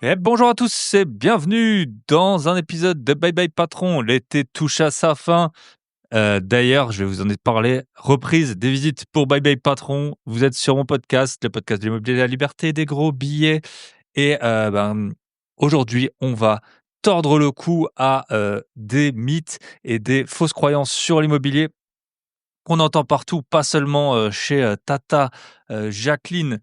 Et bonjour à tous et bienvenue dans un épisode de Bye Bye Patron. L'été touche à sa fin. D'ailleurs, je vais vous en parler. Reprise des visites pour Bye Bye Patron. Vous êtes sur mon podcast, le podcast de l'immobilier de la liberté, des gros billets. Et aujourd'hui, on va tordre le cou à des mythes et des fausses croyances sur l'immobilier qu'on entend partout, pas seulement chez Tata, Jacqueline,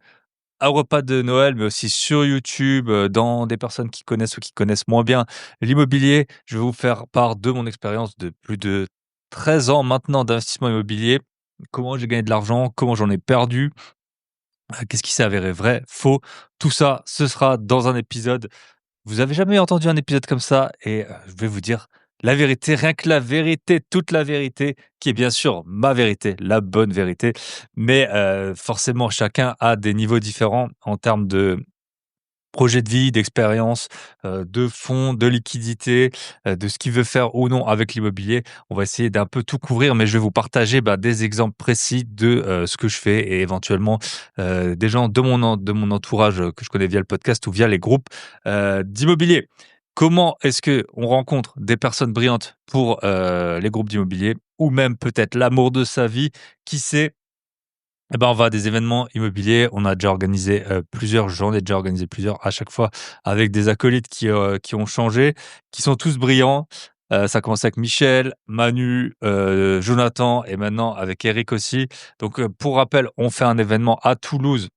à repas de Noël, mais aussi sur YouTube, dans des personnes qui connaissent ou qui connaissent moins bien l'immobilier. Je vais vous faire part de mon expérience de plus de 13 ans maintenant d'investissement immobilier. Comment j'ai gagné de l'argent, comment j'en ai perdu, qu'est-ce qui s'est avéré vrai, faux. Tout ça, ce sera dans un épisode. Vous avez jamais entendu un épisode comme ça et je vais vous dire la vérité, rien que la vérité, toute la vérité, qui est bien sûr ma vérité, la bonne vérité. Mais forcément, chacun a des niveaux différents en termes de projet de vie, d'expérience, de fonds, de liquidité, de ce qu'il veut faire ou non avec l'immobilier. On va essayer d'un peu tout couvrir, mais je vais vous partager, des exemples précis de, ce que je fais et éventuellement, des gens de mon entourage, que je connais via le podcast ou via les groupes, d'immobilier. Comment est-ce que on rencontre des personnes brillantes pour, les groupes d'immobilier ou même peut-être l'amour de sa vie? Qui sait? On va à des événements immobiliers. On a déjà organisé, plusieurs j'en ai déjà organisé plusieurs à chaque fois avec des acolytes qui ont changé, qui sont tous brillants. Ça a commencé avec Michel, Manu, Jonathan et maintenant avec Eric aussi. Donc, pour rappel, on fait un événement à Toulouse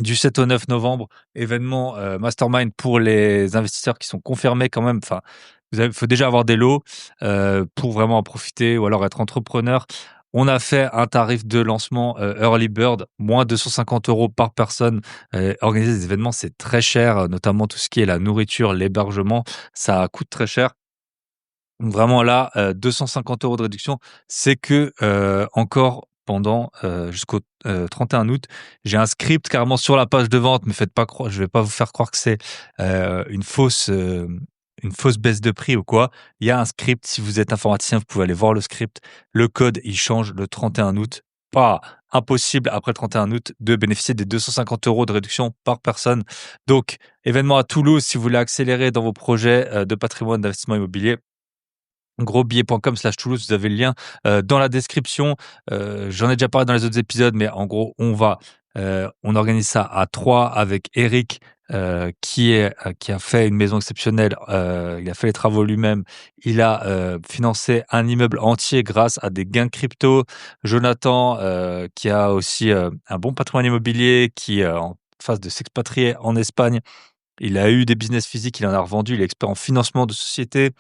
du 7 au 9 novembre, événement, mastermind pour les investisseurs qui sont confirmés quand même. Enfin, faut déjà avoir des lots, pour vraiment en profiter ou alors être entrepreneur. On a fait un tarif de lancement, early bird, moins 250 € par personne. Organiser des événements, c'est très cher, notamment tout ce qui est la nourriture, l'hébergement, ça coûte très cher. Donc vraiment là, 250 € de réduction, c'est que, encore pendant, jusqu'au, 31 août. J'ai un script carrément sur la page de vente, mais faites pas croire, je vais pas vous faire croire que c'est, une fausse baisse de prix ou quoi. Il y a un script, si vous êtes informaticien, vous pouvez aller voir le script. Le code, il change le 31 août. Pas impossible après le 31 août de bénéficier des 250 € de réduction par personne. Donc événement à Toulouse, si vous voulez accélérer dans vos projets, de patrimoine, d'investissement immobilier, grosbillet.com/Toulouse, vous avez le lien, dans la description. J'en ai déjà parlé dans les autres épisodes, mais en gros, on organise ça à 3 avec Eric, qui a fait une maison exceptionnelle. Il a fait les travaux lui-même. Il a, financé un immeuble entier grâce à des gains crypto. Jonathan, qui a aussi, un bon patrimoine immobilier, qui est en phase de s'expatrier en Espagne. Il a eu des business physiques, il en a revendu, il est expert en financement de société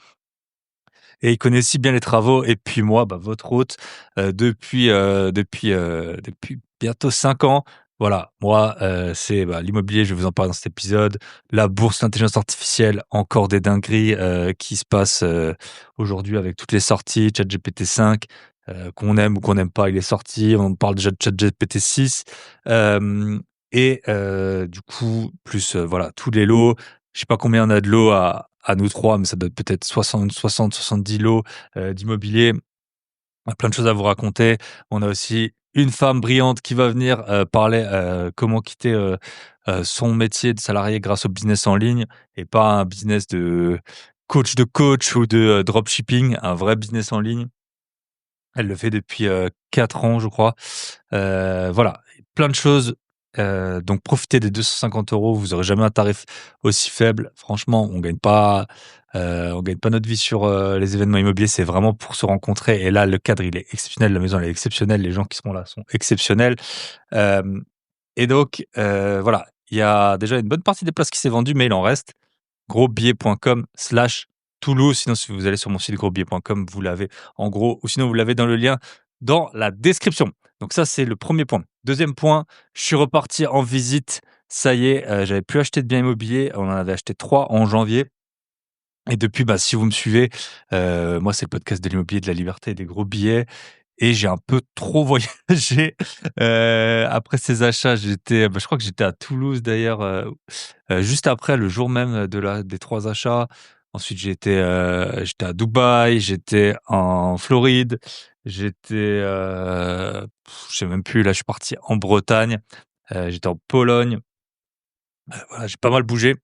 et il connaît si bien les travaux. Et puis moi, votre hôte, depuis bientôt 5 ans. Voilà, moi, c'est, l'immobilier, je vais vous en parler dans cet épisode. La bourse, l'intelligence artificielle, encore des dingueries, qui se passent, aujourd'hui avec toutes les sorties, ChatGPT 5, qu'on aime ou qu'on n'aime pas, il est sorti. On parle déjà de ChatGPT 6, hem du coup, plus, voilà, tous les lots. Je sais pas combien on a de lots à nous 3, mais ça doit être peut-être 60-70 lots, d'immobilier. On a plein de choses à vous raconter. On a aussi une femme brillante qui va venir, parler, comment quitter, son métier de salarié grâce au business en ligne et pas un business de coach ou de, dropshipping, un vrai business en ligne. Elle le fait depuis, 4 ans, je crois. Voilà, plein de choses, donc profitez des 250 €, vous aurez jamais un tarif aussi faible. Franchement, on gagne pas notre vie sur, les événements immobiliers, c'est vraiment pour se rencontrer et là, le cadre, il est exceptionnel, la maison, elle est exceptionnelle, les gens qui seront là sont exceptionnels. Hem et donc voilà, il y a déjà une bonne partie des places qui s'est vendue, mais il en reste. Grosbillet.com/Toulouse. Sinon, si vous allez sur mon site grosbillet.com, vous l'avez en gros, ou sinon vous l'avez dans le lien dans la description. Donc ça, c'est le premier point. Deuxième point, je suis reparti en visite. Ça y est, j'avais plus acheté de biens immobiliers. On en avait acheté 3 en janvier. Et depuis, si vous me suivez, moi, c'est le podcast de l'immobilier, de la liberté et des gros billets. Et j'ai un peu trop voyagé. Après ces achats, je crois que j'étais à Toulouse d'ailleurs, juste après, le jour même des 3 achats. Ensuite, j'étais à Dubaï, j'étais en Floride, je sais même plus, là, je suis parti en Bretagne, j'étais en Pologne. Voilà, j'ai pas mal bougé.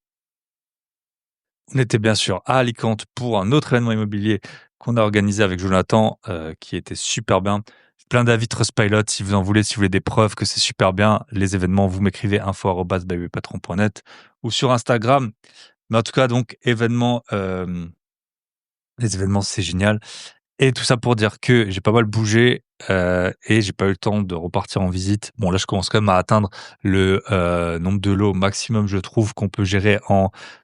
On était bien sûr à Alicante pour un autre événement immobilier qu'on a organisé avec Jonathan, qui était super bien. Plein d'avis Trustpilot si vous en voulez, si vous voulez des preuves que c'est super bien. Les événements, vous m'écrivez info@bybypatron.net ou sur Instagram. Mais en tout cas, donc, les événements, c'est génial. Et tout ça pour dire que j'ai pas mal bougé, et j'ai pas eu le temps de repartir en visite. Bon, là, je commence quand même à atteindre le, nombre de lots maximum, je trouve, qu'on peut gérer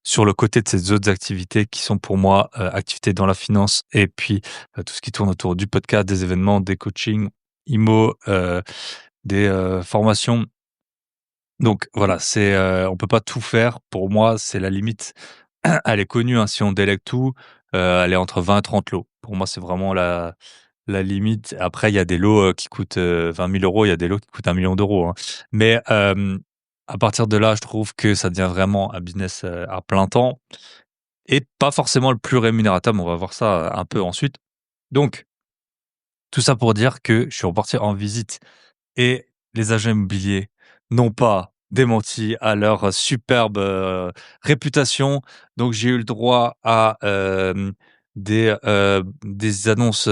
sur le côté de ces autres activités qui sont pour moi, activités dans la finance et puis, tout ce qui tourne autour du podcast, des événements, des coachings, IMO, des, formations. Donc voilà, on peut pas tout faire. Pour moi, c'est la limite. Elle est connue, hein, si on délègue tout, elle est entre 20 et 30 lots. Pour moi, c'est vraiment la limite. Après, il y a des lots, qui coûtent, 20 000 €, il y a des lots qui coûtent 1 million d'euros, hein. Mais, à partir de là, je trouve que ça devient vraiment un business, à plein temps et pas forcément le plus rémunérateur, mais on va voir ça, un peu ensuite. Donc tout ça pour dire que je suis reparti en visite et les agents immobiliers n'ont pas démenti à leur superbe, réputation. Donc j'ai eu le droit à, des annonces,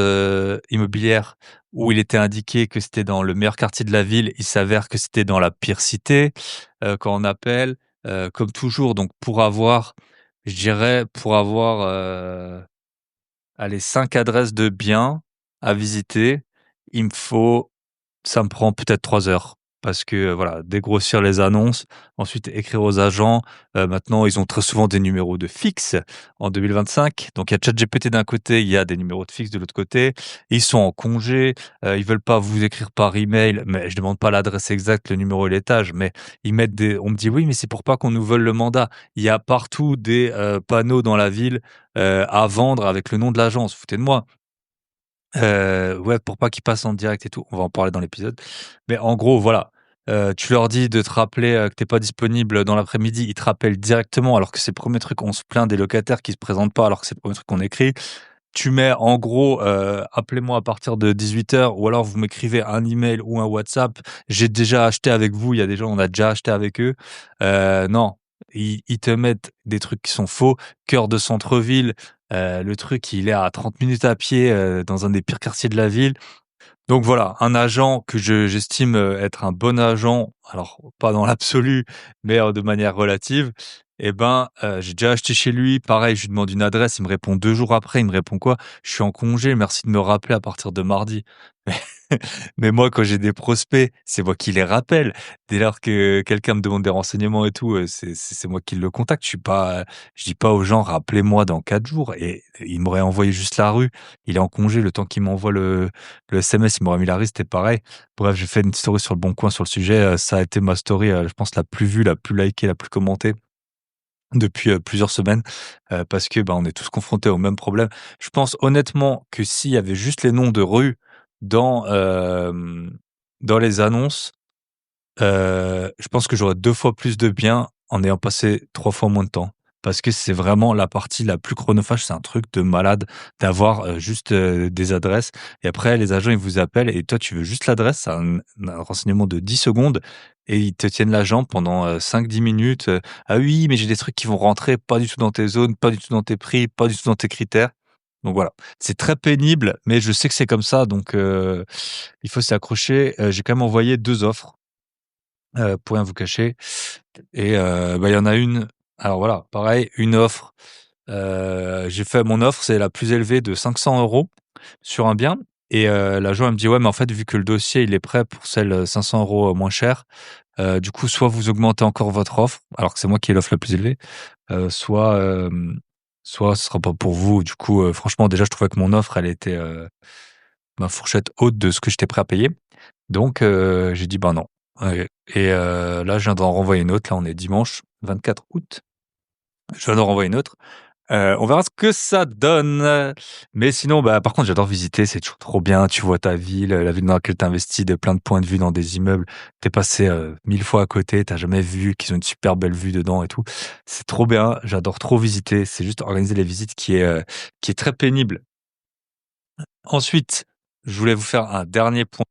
immobilières où il était indiqué que c'était dans le meilleur quartier de la ville. Il s'avère que c'était dans la pire cité, quand on appelle, comme toujours. Donc je dirais pour avoir, allez 5 adresses de biens à visiter, il me faut ça me prend peut-être 3 heures parce que, voilà, dégrossir les annonces, ensuite écrire aux agents. Maintenant, ils ont très souvent des numéros de fixe en 2025. Donc il y a ChatGPT d'un côté, il y a des numéros de fixe de l'autre côté. Ils sont en congé, ils veulent pas vous écrire par email, mais je demande pas l'adresse exacte, le numéro et l'étage, mais ils mettent des on me dit: «Oui, mais c'est pour pas qu'on nous vole le mandat». Il y a partout des, panneaux dans la ville, à vendre avec le nom de l'agence. Vous foutez de moi? Ouais, pour pas qu'ils passent en direct et tout, on va en parler dans l'épisode. Mais en gros, voilà, tu leur dis de te rappeler, que tu pas disponible dans l'après-midi, ils te rappellent directement alors que c'est le premier truc on se plaint des locataires qui se présentent pas alors que c'est le premier truc qu'on écrit. Tu mets en gros, appelez-moi à partir de 18 h ou alors vous m'écrivez un email ou un WhatsApp. J'ai déjà acheté avec vous, il y a des gens, on a déjà acheté avec eux. Non, ils te mettent des trucs qui sont faux. Cœur de centre-ville, le truc il est à 30 minutes à pied, dans un des pires quartiers de la ville. Donc voilà, un agent que j'estime, être un bon agent, alors pas dans l'absolu, mais de manière relative. Et ben, j'ai déjà acheté chez lui. Pareil, je lui demande une adresse, il me répond 2 jours après, il me répond quoi? «Je suis en congé, merci de me rappeler à partir de mardi». Mais moi, quand j'ai des prospects, c'est moi qui les rappelle. Dès lors que quelqu'un me demande des renseignements et tout, c'est moi qui le contacte. Je dis pas aux gens: «Rappelez-moi dans 4 jours» et il m'aurait envoyé juste la rue. Il est en congé, le temps qu'il m'envoie le SMS, il m'aurait mis la rue, c'était pareil. Bref, j'ai fait une story sur Le Bon Coin sur le sujet, ça a été ma story, je pense la plus vue, la plus likée, la plus commentée depuis, plusieurs semaines, parce que, bah, on est tous confrontés au même problème. Je pense honnêtement que s'il y avait juste les noms de rues dans, dans les annonces, je pense que j'aurais 2 fois plus de biens en ayant passé 3 fois moins de temps. Parce que c'est vraiment la partie la plus chronophage, c'est un truc de malade d'avoir, juste, des adresses et après les agents, ils vous appellent et toi, tu veux juste l'adresse, c'est un renseignement de 10 secondes et ils te tiennent la jambe pendant, 5-10 minutes, «Ah oui, mais j'ai des trucs qui vont rentrer pas du tout dans tes zones, pas du tout dans tes prix, pas du tout dans tes critères». Donc voilà, c'est très pénible, mais je sais que c'est comme ça donc il faut s'y accrocher. J'ai quand même envoyé 2 offres. Pour rien vous cacher et bah, il y en a une alors voilà, pareil, une offre, j'ai fait mon offre, c'est la plus élevée de 500 € sur un bien et l'agent elle me dit: «Ouais, mais en fait, vu que le dossier, il est prêt pour celle, 500 € moins chère, du coup, soit vous augmentez encore votre offre», alors que c'est moi qui ai l'offre la plus élevée, soit ce sera pas pour vous. Du coup, franchement, déjà, je trouvais que mon offre, elle était, ma fourchette haute de ce que j'étais prêt à payer. Donc j'ai dit: «Ben non». Ouais et là, je viens d'en renvoyer une autre. Là, on est dimanche 24 août. Je viens d'en renvoyer une autre. On verra ce que ça donne. Mais sinon, bah, par contre, j'adore visiter, c'est toujours trop bien. Tu vois ta ville, la ville dans laquelle tu investis, de plein de points de vue dans des immeubles. Tu es passé, 1000 fois à côté, tu jamais vu qu'ils ont une super belle vue dedans et tout. C'est trop bien, j'adore trop visiter. C'est juste organiser les visites qui est très pénible. Ensuite, je voulais vous faire un dernier point.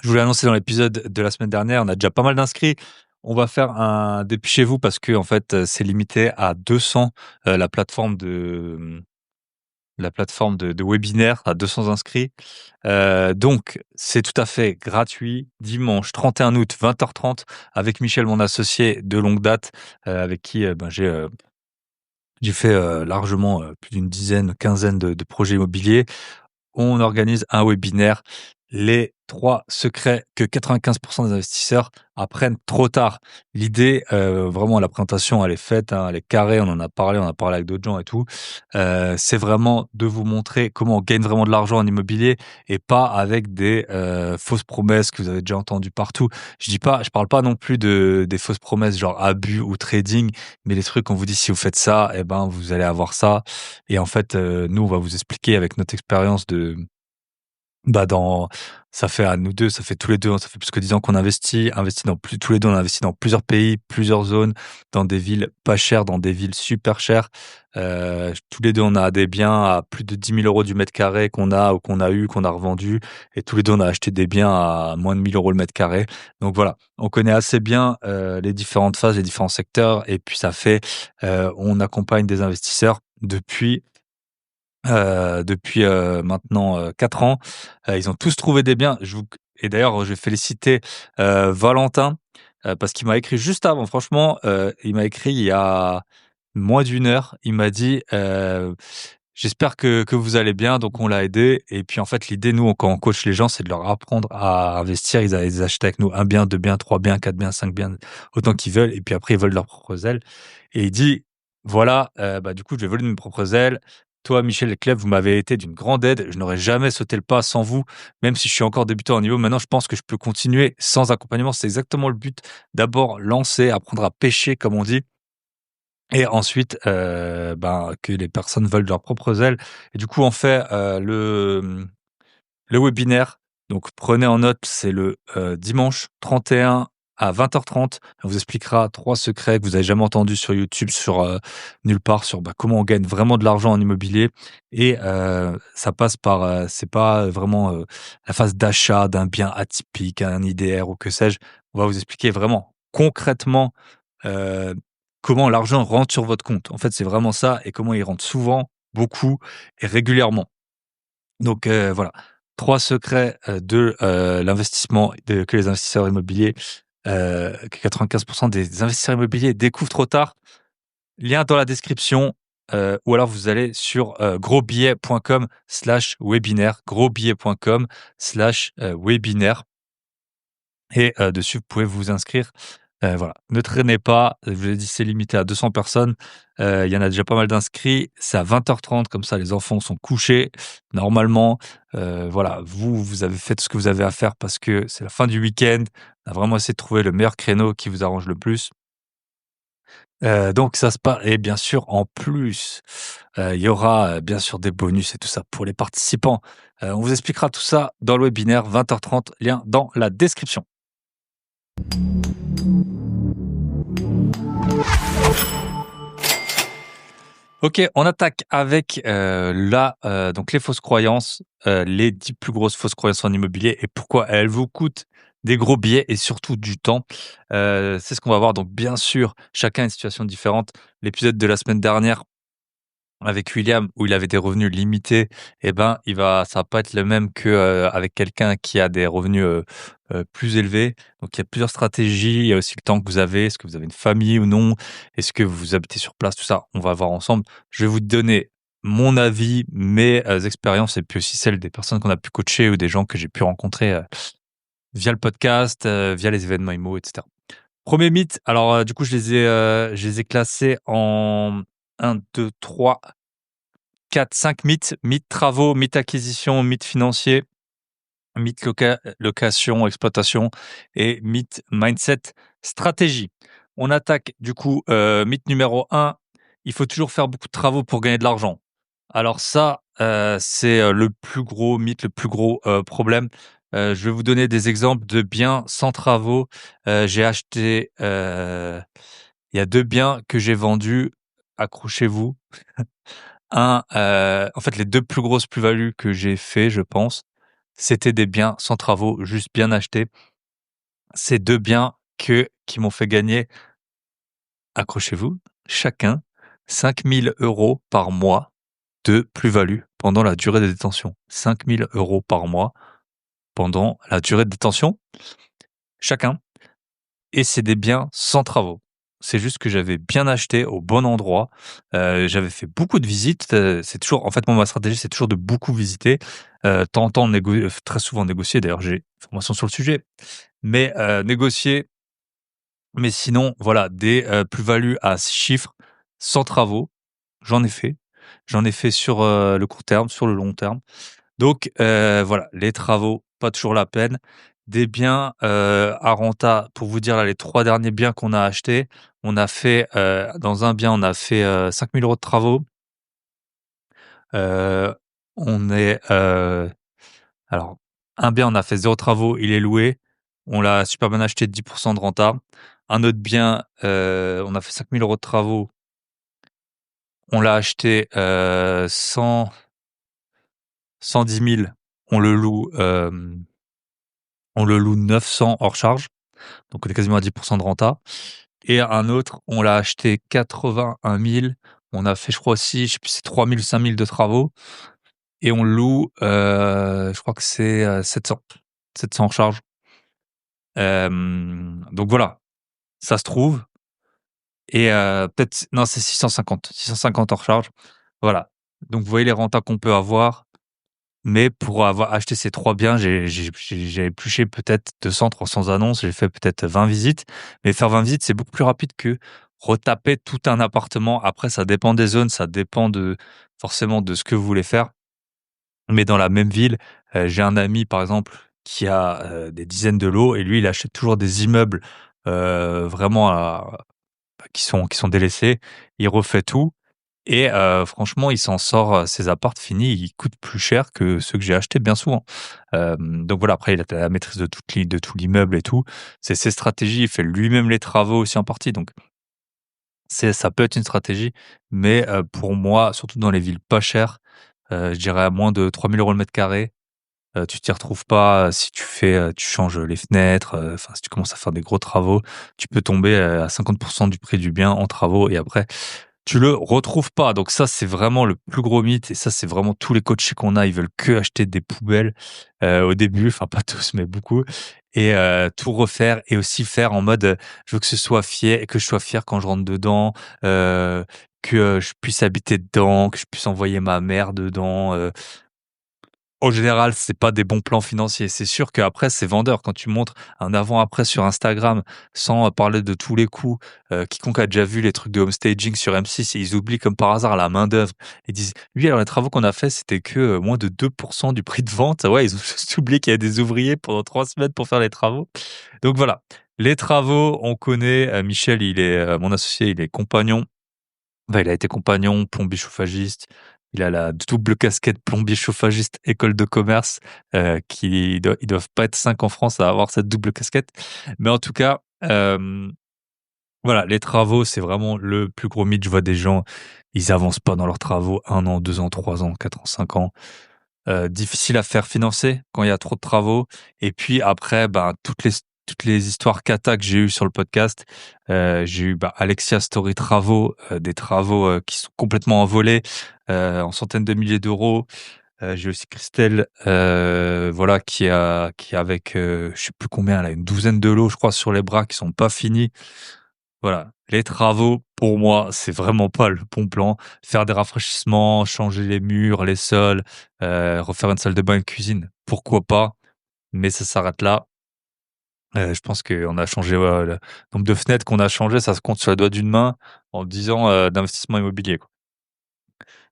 Je voulais annoncer dans l'épisode de la semaine dernière, on a déjà pas mal d'inscrits. On va faire un dépêchez-vous parce que en fait, c'est limité à 200, la plateforme de webinaire à 200 inscrits. Donc c'est tout à fait gratuit. Dimanche 31 août, 20h30 avec Michel, mon associé de longue date, avec qui, j'ai fait, largement, plus d'une dizaine, quinzaine de projets immobiliers. On organise un webinaire, les 3 secrets que 95% des investisseurs apprennent trop tard. L'idée, vraiment la présentation elle est faite, hein, elle est carrée, on a parlé avec d'autres gens et tout. C'est vraiment de vous montrer comment on gagne vraiment de l'argent en immobilier et pas avec des, fausses promesses que vous avez déjà entendues partout. Je parle pas non plus des fausses promesses genre abus ou trading, mais les trucs qu'on vous dit si vous faites ça, eh ben, vous allez avoir ça. Et en fait, nous, on va vous expliquer avec notre expérience dans ça fait à nous 2, ça fait tous les 2, ça fait plus que 10 ans qu'on investit dans plus tous les 2, on a investi dans plusieurs pays, plusieurs zones, dans des villes pas chères, dans des villes super chères. Tous les 2, on a des biens à plus de 10 000 € du mètre carré qu'on a ou qu'on a eu, qu'on a revendu et tous les 2, on a acheté des biens à moins de 1 000 € le mètre carré. Donc voilà, on connaît assez bien, les différentes phases, les différents secteurs et puis ça fait, on accompagne des investisseurs depuis maintenant 4 ans. Ils ont tous trouvé des biens. Et d'ailleurs, je vais féliciter Valentin parce qu'il m'a écrit juste avant. Franchement, il m'a écrit il y a moins d'une heure. Il m'a dit j'espère que vous allez bien. Donc on l'a aidé. Et puis en fait, l'idée, nous, quand on coach les gens, c'est de leur apprendre à investir. Ils achètent avec nous un bien, deux biens, trois biens, quatre biens, cinq biens, autant qu'ils veulent. Et puis après, ils volent leurs propres ailes. Et il dit voilà, du coup, je vais voler de mes propres ailes. Toi, Michel Leclerc, vous m'avez été d'une grande aide. Je n'aurais jamais sauté le pas sans vous, même si je suis encore débutant au niveau. Maintenant, je pense que je peux continuer sans accompagnement. C'est exactement le but. D'abord, lancer, apprendre à pêcher, comme on dit. Et ensuite, que les personnes volent de leurs propres ailes. Et du coup, on fait le webinaire. Donc, prenez en note, c'est le dimanche 31 à 20h30. On vous expliquera 3 secrets que vous avez jamais entendus sur YouTube, sur nulle part, sur comment on gagne vraiment de l'argent en immobilier. Et ça passe par, c'est pas vraiment la phase d'achat d'un bien atypique, un IDR ou que sais-je. On va vous expliquer vraiment concrètement euh, comment l'argent rentre sur votre compte. En fait, c'est vraiment ça et comment il rentre souvent, beaucoup et régulièrement. Donc voilà, 3 secrets de l'investissement que les investisseurs immobiliers, que 95% des investisseurs immobiliers découvrent trop tard. Lien dans la description, ou alors vous allez sur grosbillet.com/webinaire, grosbillet.com/webinaire et dessus vous pouvez vous inscrire. Voilà, ne traînez pas, je vous ai dit c'est limité à 200 personnes, il y en a déjà pas mal d'inscrits, c'est à 20h30 comme ça les enfants sont couchés normalement. Voilà, vous avez fait ce que vous avez à faire parce que c'est la fin du week-end. On a vraiment essayé de trouver le meilleur créneau qui vous arrange le plus. Donc ça se passe et bien sûr en plus, il y aura, bien sûr des bonus et tout ça pour les participants. On vous expliquera tout ça dans le webinaire 20h30, lien dans la description. OK, on attaque avec, donc les fausses croyances, les 10 plus grosses fausses croyances en immobilier et pourquoi elles vous coûtent des gros billets et surtout du temps. C'est ce qu'on va voir donc bien sûr, chacun a une situation différente. L'épisode de la semaine dernière avec William, où il avait des revenus limités, ça va pas être le même que, avec quelqu'un qui a des revenus, plus élevés. Donc il y a plusieurs stratégies, il y a aussi le temps que vous avez. Est-ce que vous avez une famille ou non? Est-ce que vous habitez sur place? Tout ça, on va voir ensemble. Je vais vous donner mon avis, mes, expériences et puis aussi celles des personnes qu'on a pu coacher ou des gens que j'ai pu rencontrer, via le podcast, via les événements IMO et cetera. 1er mythe, alors, du coup, je les ai classés en 1, 2, 3, 4, 5 mythes. Mythe travaux, mythe acquisition, mythe financier, mythe location, exploitation et mythe mindset, stratégie. On attaque du coup, mythe numéro 1, il faut toujours faire beaucoup de travaux pour gagner de l'argent. Alors ça, c'est, le plus gros mythe, le plus gros, problème. Je vais vous donner des exemples de biens sans travaux. J'ai acheté, il y a 2 biens que j'ai vendus, accrochez-vous. En fait, les 2 plus grosses plus-values que j'ai fait, je pense, c'était des biens sans travaux, juste bien achetés. C'est 2 biens qui m'ont fait gagner, accrochez-vous, chacun 5 000 € par mois de plus-value pendant la durée de détention. 5 000 € par mois pendant la durée de détention, chacun. Et c'est des biens sans travaux. C'est juste que j'avais bien acheté au bon endroit. J'avais fait beaucoup de visites. C'est toujours, en fait, moi, ma stratégie, c'est toujours de beaucoup visiter, temps en temps, très souvent négocier. D'ailleurs, j'ai une formation sur le sujet. Mais négocier. Mais sinon, voilà, des plus-values à 6 chiffres, sans travaux, j'en ai fait. J'en ai fait sur le court terme, sur le long terme. Donc voilà, les travaux, pas toujours la peine. Des biens à renta, pour vous dire là, les 3 derniers biens qu'on a achetés, on a fait dans un bien, on a fait 5 000 € de travaux. Heu, on est alors un bien, on a fait 0 travaux, il est loué. On l'a super bien acheté, 10 de renta. Un autre bien, on a fait 5 000 € de travaux. On l'a acheté 110 000. On le loue, on le loue 900 hors charge. Donc on est quasiment à 10 de renta. Et un autre, on l'a acheté 81 000. On a fait, je crois aussi, je sais plus, c'est 3 000 ou 5 000 de travaux. Et on loue, je crois que c'est 700. 700 hors charge. Donc voilà, ça se trouve. Et peut-être, non, c'est 650. 650 hors charge. Voilà. Donc vous voyez les rentas qu'on peut avoir. Mais pour avoir acheté ces 3 biens, j'ai épluché peut-être 200, 300 annonces. J'ai fait peut-être 20 visites. Mais faire 20 visites, c'est beaucoup plus rapide que retaper tout un appartement. Après, ça dépend des zones, ça dépend forcément de ce que vous voulez faire. Mais dans la même ville, j'ai un ami, par exemple, qui a des dizaines de lots et lui, il achète toujours des immeubles vraiment qui sont délaissés. Il refait tout. Et franchement, il s'en sort, ses apparts finis, ils coûtent plus cher que ceux que j'ai achetés bien souvent. Donc voilà, après il a la maîtrise de tout l'immeuble et tout. C'est ses stratégies, il fait lui-même les travaux aussi en partie, donc ça peut être une stratégie, mais pour moi, surtout dans les villes pas chères, je dirais à moins de 3 000 € le mètre carré, tu t'y retrouves pas, si tu changes les fenêtres, enfin si tu commences à faire des gros travaux, tu peux tomber, à 50 du prix du bien en travaux et après tu le retrouves pas. Donc ça, c'est vraiment le plus gros mythe et ça, c'est vraiment tous les coachés qu'on a, ils veulent que acheter des poubelles, au début, enfin pas tous, mais beaucoup et tout refaire et aussi faire en mode, je veux que je sois fier quand je rentre dedans, heu, que, je puisse habiter dedans, que je puisse envoyer ma mère dedans, en général, c'est pas des bons plans financiers. C'est sûr qu'après, c'est vendeur. Quand tu montres un avant-après sur Instagram, sans parler de tous les coûts, quiconque a déjà vu les trucs de home staging sur M6, ils oublient comme par hasard la main-d'œuvre. Ils disent: «Oui, alors les travaux qu'on a fait, c'était que, moins de 2 du prix de vente». Ouais, ils ont juste oublié qu'il y avait des ouvriers pendant 3 semaines pour faire les travaux. Donc voilà, les travaux, on connaît, Michel, mon associé, il est compagnon. Bah, il a été compagnon, plombier chauffagiste. Il a la double casquette plombier chauffagiste école de commerce, ils doivent pas être 5 en France à avoir cette double casquette. Mais en tout cas, voilà, les travaux, c'est vraiment le plus gros mythe. Je vois des gens, ils avancent pas dans leurs travaux 1 an, 2 ans, 3 ans, 4 ans, 5 ans. Difficile à faire financer quand il y a trop de travaux et puis après, ben, toutes les histoires cata que j'ai eues sur le podcast, j'ai eu, bah, Alexia Story Travaux, des travaux, qui sont complètement envolés, en centaines de milliers d'euros. J'ai aussi Christelle, voilà, qui est avec, je sais plus combien, elle a une douzaine de lots, je crois, sur les bras qui sont pas finis. Voilà, les travaux, pour moi, c'est vraiment pas le bon plan. Faire des rafraîchissements, changer les murs, les sols, refaire une salle de bain, une cuisine, pourquoi pas? Mais ça s'arrête là. Je pense qu'on a changé, le nombre de fenêtres qu'on a changé, ça se compte sur les doigts d'une main en 10 ans, d'investissement immobilier, quoi.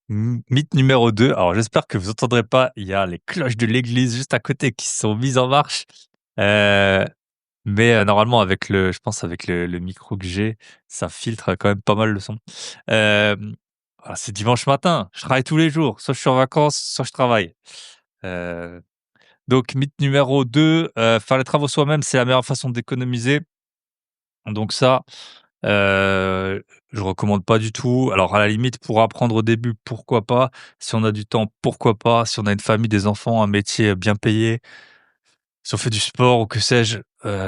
Mythe numéro 2. Alors j'espère que vous entendrez pas, il y a les cloches de l'église juste à côté qui sont mises en marche. Heu Mais normalement je pense avec le micro que j'ai, ça filtre quand même pas mal le son. C'est dimanche matin, je travaille tous les jours, soit je suis en vacances, soit je travaille. Heu, donc mythe numéro 2, faire les travaux soi-même, c'est la meilleure façon d'économiser. Donc ça, je recommande pas du tout. Alors à la limite pour apprendre au début, pourquoi pas? Si on a du temps, pourquoi pas? Si on a une famille, des enfants, un métier bien payé, si on fait du sport ou que sais-je,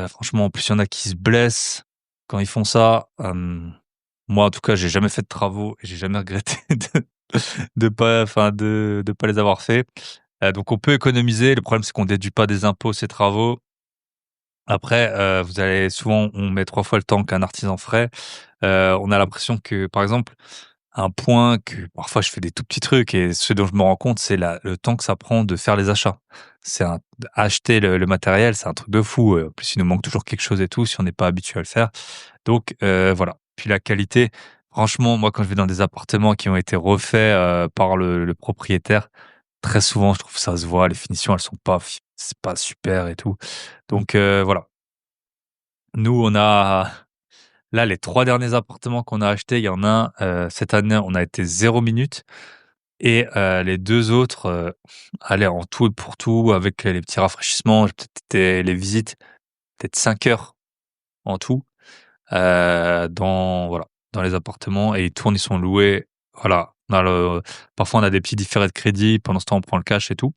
franchement en plus il y en a qui se blessent. quand ils font ça, moi, en tout cas, j'ai jamais fait de travaux et j'ai jamais regretté de pas les avoir faits. Donc on peut économiser. Le problème, c'est qu'on déduit pas des impôts ces travaux. Après, vous allez souvent on met 3 fois le temps qu'un artisan ferait. On a l'impression que, par exemple, un point que parfois je fais des tout petits trucs et ce dont je me rends compte, c'est le temps que ça prend de faire les achats. C'est un Acheter le matériel, c'est un truc de fou, en plus, il nous manque toujours quelque chose et tout, si on n'est pas habitué à le faire. Donc voilà. Puis la qualité, franchement, moi, quand je vais dans des appartements qui ont été refaits, par le propriétaire, très souvent, je trouve ça se voit, les finitions, elles sont pas c'est pas super et tout. Donc voilà. Nous, on a là, les 3 derniers appartements qu'on a achetés, il y en a un, cette année, on a été 0 minute et les 2 autres, allez, en tout et pour tout, avec les petits rafraîchissements, j'ai peut-être été les visites, peut-être 5 heures en tout, dans voilà, dans les appartements et ils tournent, ils sont loués. Voilà, parfois on a des petits différés de crédit, pendant ce temps on prend le cash et tout.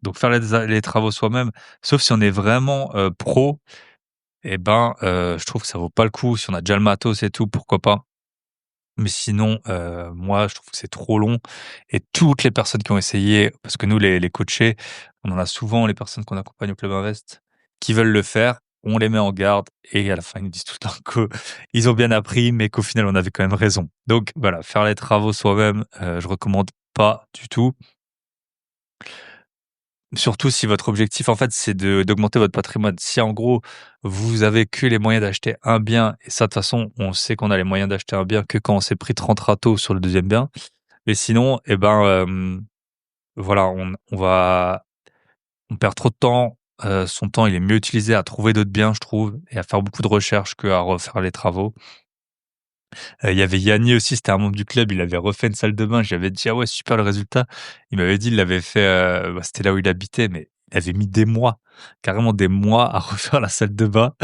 Donc faire les travaux soi-même, sauf si on est vraiment, pro et ben, je trouve que ça vaut pas le coup. Si on a déjà le matos et tout, pourquoi pas? Mais sinon, moi, je trouve que c'est trop long et toutes les personnes qui ont essayé parce que nous, les coachés, on en a souvent, les personnes qu'on accompagne au Club Invest, qui veulent le faire. On les met en garde et à la fin, ils nous disent tout le temps qu'ils ont bien appris, mais qu'au final, on avait quand même raison. Donc voilà, faire les travaux soi-même, je recommande pas du tout. Surtout si votre objectif, en fait, c'est d'augmenter votre patrimoine. Si en gros, vous avez que les moyens d'acheter un bien, et ça, de toute façon, on sait qu'on a les moyens d'acheter un bien que quand on s'est pris 30 râteaux sur le deuxième bien. Mais sinon, eh ben, voilà, on perd trop de temps. Son temps, il est mieux utilisé à trouver d'autres biens, je trouve, et à faire beaucoup de recherches qu'à refaire les travaux. Il y avait Yanni aussi, c'était un membre du club, il avait refait une salle de bain. J'avais dit: «Ah ouais, super le résultat». Il m'avait dit, il l'avait fait, c'était là où il habitait, mais il avait mis des mois, carrément des mois à refaire la salle de bain.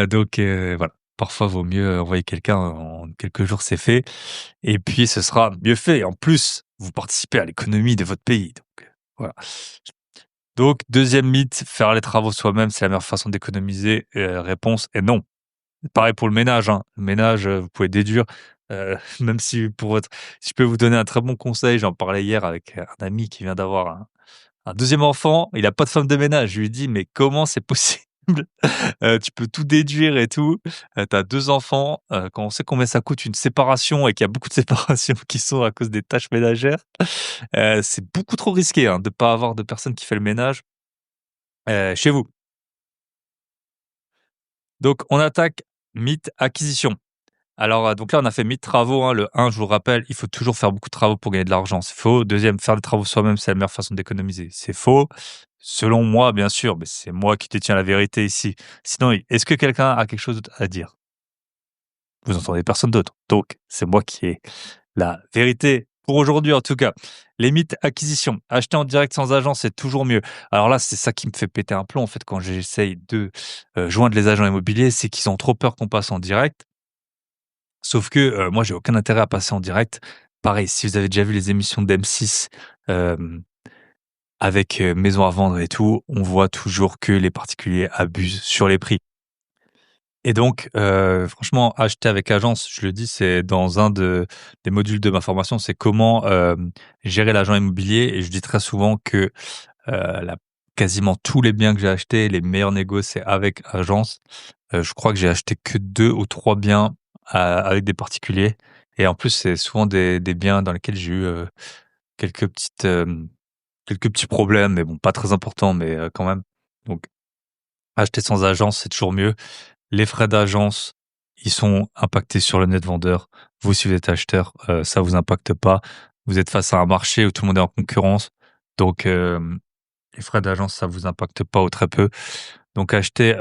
Donc voilà, parfois vaut mieux envoyer quelqu'un, en quelques jours, c'est fait et puis ce sera mieux fait. En plus, vous participez à l'économie de votre pays, donc voilà. Donc 2e mythe, faire les travaux soi-même, c'est la meilleure façon d'économiser. Réponse est non. Pareil pour le ménage, hein. Le ménage, vous pouvez déduire, même si si je peux vous donner un très bon conseil, j'en parlais hier avec un ami qui vient d'avoir un 2e enfant, il a pas de femme de ménage. Je lui ai dit: «Mais comment c'est possible? Tu peux tout déduire et tout, tu as 2 enfants, quand on sait combien ça coûte une séparation et qu'il y a beaucoup de séparations qui sont à cause des tâches ménagères, c'est beaucoup trop risqué, hein, de pas avoir de personne qui fait le ménage, chez vous». Donc on attaque mythe acquisition. Alors, donc là, on a fait 1000 travaux, hein. Le un, je vous le rappelle, il faut toujours faire beaucoup de travaux pour gagner de l'argent. C'est faux. Deuxième, faire des travaux soi-même, c'est la meilleure façon d'économiser. C'est faux. Selon moi, bien sûr, mais c'est moi qui détiens la vérité ici. Sinon, est-ce que quelqu'un a quelque chose d'autre à dire? Vous entendez personne d'autre. Donc, c'est moi qui ai la vérité pour aujourd'hui, en tout cas. Les mythes acquisition. Acheter en direct sans agent, c'est toujours mieux. Alors là, c'est ça qui me fait péter un plomb, en fait, quand j'essaye de joindre les agents immobiliers, c'est qu'ils ont trop peur qu'on passe en direct. Sauf que, moi, j'ai aucun intérêt à passer en direct. Pareil, si vous avez déjà vu les émissions d'M6, hem, avec, Maisons à vendre et tout, on voit toujours que les particuliers abusent sur les prix et donc franchement, acheter avec agence, je le dis, c'est dans un des modules de ma formation, c'est comment, gérer l'agent immobilier et je dis très souvent que, la quasiment tous les biens que j'ai achetés, les meilleurs négos, c'est avec agence. Je crois que j'ai acheté que 2 ou 3 biens avec des particuliers et en plus, c'est souvent des biens dans lesquels j'ai eu, quelques quelques petits problèmes, mais bon, pas très importants, mais quand même. Donc acheter sans agence, c'est toujours mieux. Les frais d'agence, ils sont impactés sur le net vendeur. Vous, si vous êtes acheteur, ça vous impacte pas. Vous êtes face à un marché où tout le monde est en concurrence, donc les frais d'agence, ça vous impacte pas ou très peu. Donc acheter,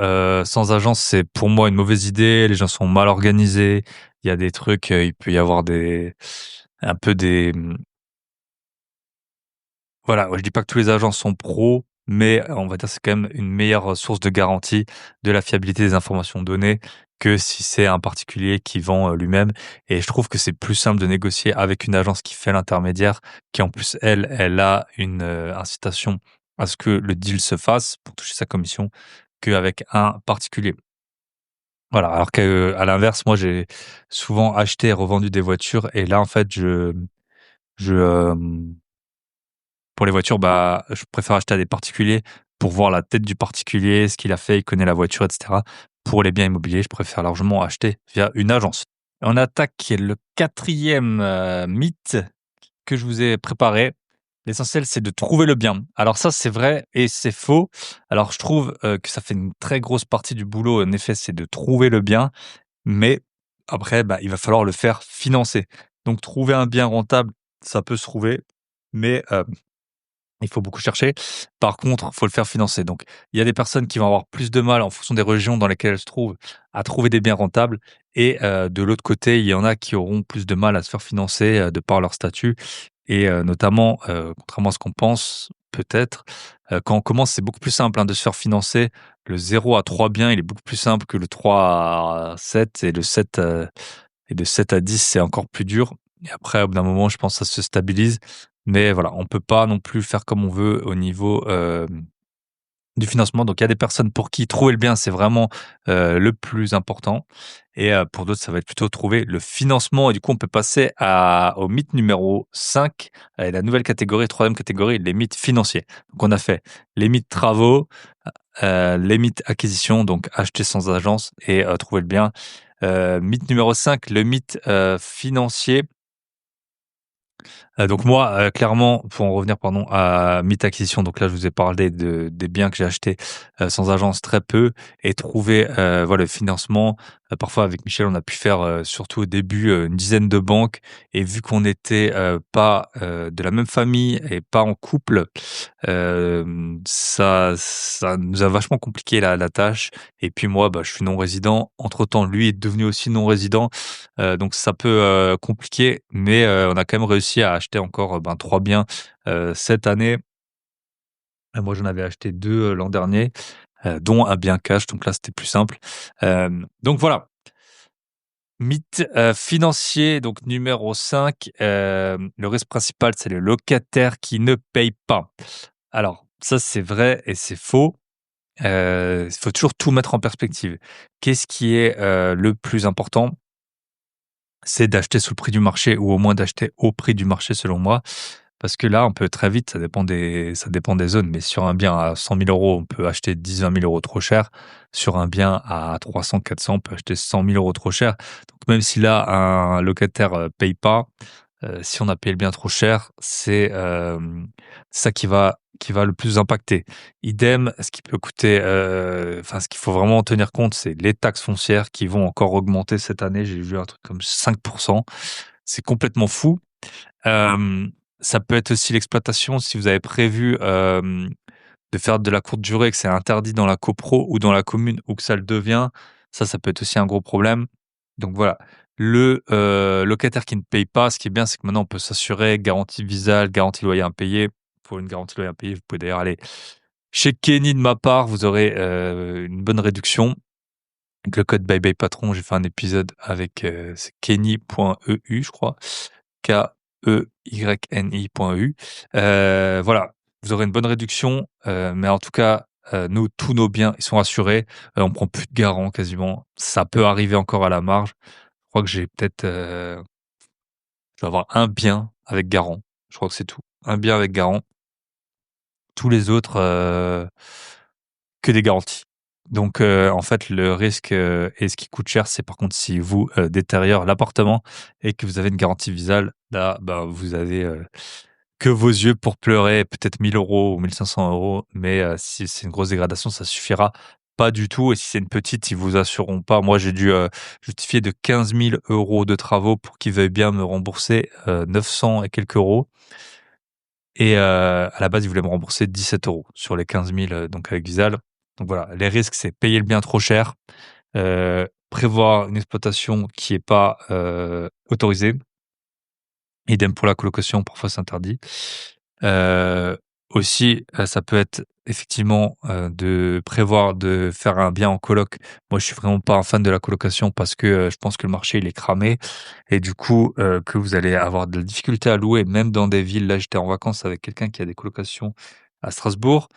sans agence, c'est pour moi une mauvaise idée. Les gens sont mal organisés. Il y a des trucs, il peut y avoir un peu voilà, ouais, je dis pas que tous les agents sont pros, mais on va dire c'est quand même une meilleure source de garantie de la fiabilité des informations données que si c'est un particulier qui vend, lui-même et je trouve que c'est plus simple de négocier avec une agence qui fait l'intermédiaire, qui en plus elle a une, incitation à ce que le deal se fasse pour toucher sa commission, qu'avec un particulier. Voilà, alors qu'à l'inverse, moi, j'ai souvent acheté et revendu des voitures et là, en fait, je, pour les voitures, bah, je préfère acheter à des particuliers pour voir la tête du particulier, ce qu'il a fait, il connaît la voiture, et cetera. Pour les biens immobiliers, je préfère largement acheter via une agence. On attaque le 4e, mythe que je vous ai préparé. L'essentiel, c'est de trouver le bien. Alors ça, c'est vrai et c'est faux. Alors je trouve, que ça fait une très grosse partie du boulot, en effet, c'est de trouver le bien, mais après, bah, il va falloir le faire financer. Donc trouver un bien rentable, ça peut se trouver, mais il faut beaucoup chercher. Par contre, faut le faire financer. Donc, il y a des personnes qui vont avoir plus de mal en fonction des régions dans lesquelles elles se trouvent à trouver des biens rentables et de l'autre côté, il y en a qui auront plus de mal à se faire financer, de par leur statut et notamment, contrairement à ce qu'on pense peut-être, quand on commence, c'est beaucoup plus simple, hein, de se faire financer. Le 0 à 3 biens, il est beaucoup plus simple que le 3 à 7 et le 7, et de 7 à 10, c'est encore plus dur. Et après, au bout d'un moment, je pense que ça se stabilise. Mais voilà, on peut pas non plus faire comme on veut au niveau du financement. Donc, il y a des personnes pour qui trouver le bien, c'est vraiment le plus important. Et pour d'autres, ça va être plutôt trouver le financement. Et du coup, on peut passer au mythe numéro 5, la nouvelle catégorie, troisième catégorie, les mythes financiers. Donc, on a fait les mythes travaux, les mythes acquisition, donc acheter sans agence et trouver le bien. Mythe numéro 5, le mythe financier. Donc moi, clairement, pour en revenir, pardon, à mythe acquisition, donc là, je vous ai parlé des biens que j'ai achetés sans agence très peu et trouver voilà, le financement. Parfois, avec Michel, on a pu faire, surtout au début, une dizaine de banques et vu qu'on n'était pas de la même famille et pas en couple, ça nous a vachement compliqué la tâche et puis moi, bah, je suis non-résident. Entre-temps, lui est devenu aussi non-résident, donc ça peut, compliquer, mais on a quand même réussi à acheter encore, ben, 3 biens, cette année. Moi, j'en avais acheté 2 l'an dernier, dont un bien cash, donc là, c'était plus simple. Donc voilà, mythe, financier, donc numéro 5, le risque principal, c'est le locataire qui ne paye pas. Alors ça, c'est vrai et c'est faux. Il faut toujours tout mettre en perspective. Qu'est-ce qui est, le plus important? C'est d'acheter sous le prix du marché ou au moins d'acheter au prix du marché selon moi. Parce que là, on peut très vite, ça dépend des zones, mais sur un bien à 100 000 euros, on peut acheter 10-20 000 euros trop cher. Sur un bien à 300-400, on peut acheter 100 000 euros trop cher. Donc même si là, un locataire paye pas, si on a payé le bien trop cher, c'est ça qui va le plus impacter. Idem, ce qui peut coûter, enfin ce qu'il faut vraiment tenir compte, c'est les taxes foncières qui vont encore augmenter cette année. J'ai vu un truc comme 5%. C'est complètement fou. Ça peut être aussi l'exploitation. Si vous avez prévu de faire de la courte durée, que c'est interdit dans la copro ou dans la commune ou que ça le devient, ça peut être aussi un gros problème. Donc voilà, le locataire qui ne paye pas, ce qui est bien, c'est que maintenant on peut s'assurer garantie Visal, garantie loyer impayé. Pour une garantie loyer impayé, vous pouvez d'ailleurs aller chez Kenny de ma part, vous aurez une bonne réduction. Avec le code Bye Bye Patron, j'ai fait un épisode avec c'est kenny.eu, je crois. KEYNI.eu. Voilà, vous aurez une bonne réduction, mais en tout cas, nous, tous nos biens, ils sont assurés. On prend plus de garant quasiment. Ça peut arriver encore à la marge. Je crois que j'ai peut-être, je vais avoir un bien avec garant. Je crois que c'est tout. Un bien avec garant. Tous les autres, que des garanties. Donc, en fait, le risque et ce qui coûte cher, c'est par contre si vous détériore l'appartement et que vous avez une garantie Visal, là, bah, vous avez que vos yeux pour pleurer, peut-être 1 000 € ou 1 500 €. Mais si c'est une grosse dégradation, ça suffira pas du tout. Et si c'est une petite, ils vous assureront pas. Moi, j'ai dû justifier de 15 000 € de travaux pour qu'ils veuillent bien me rembourser 900 et quelques euros. Et à la base, ils voulaient me rembourser 17 € sur les 15 000, donc avec Visal. Donc voilà, les risques, c'est payer le bien trop cher, prévoir une exploitation qui est pas, autorisée. Idem pour la colocation, parfois c'est interdit. Heu, Aussi, ça peut être effectivement, de prévoir de faire un bien en coloc. Moi, je suis vraiment pas un fan de la colocation parce que, je pense que le marché, il est cramé et du coup, que vous allez avoir de la difficulté à louer même dans des villes. Là, j'étais en vacances avec quelqu'un qui a des colocations à Strasbourg.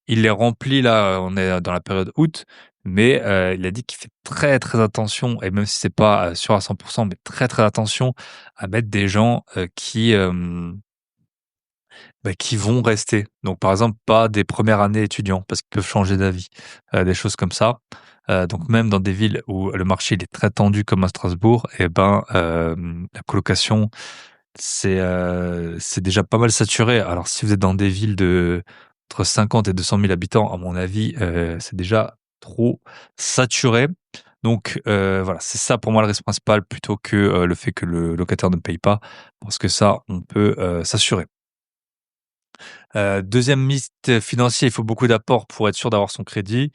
Il les remplit là, on est dans la période août, mais il a dit qu'il fait très, très attention et même si c'est pas, sûr à 100 mais très, très attention à mettre des gens, qui vont rester. Donc par exemple, pas des premières années étudiants parce qu'ils peuvent changer d'avis, des choses comme ça. Donc même dans des villes où le marché il est très tendu comme à Strasbourg et ben, la colocation c'est déjà pas mal saturé. Alors si vous êtes dans des villes de entre 50 et 200 000 habitants, à mon avis, c'est déjà trop saturé. Donc voilà, c'est ça pour moi le risque principal plutôt que, le fait que le locataire ne paye pas parce que ça, on peut, s'assurer. 2e mythe financier, il faut beaucoup d'apports pour être sûr d'avoir son crédit.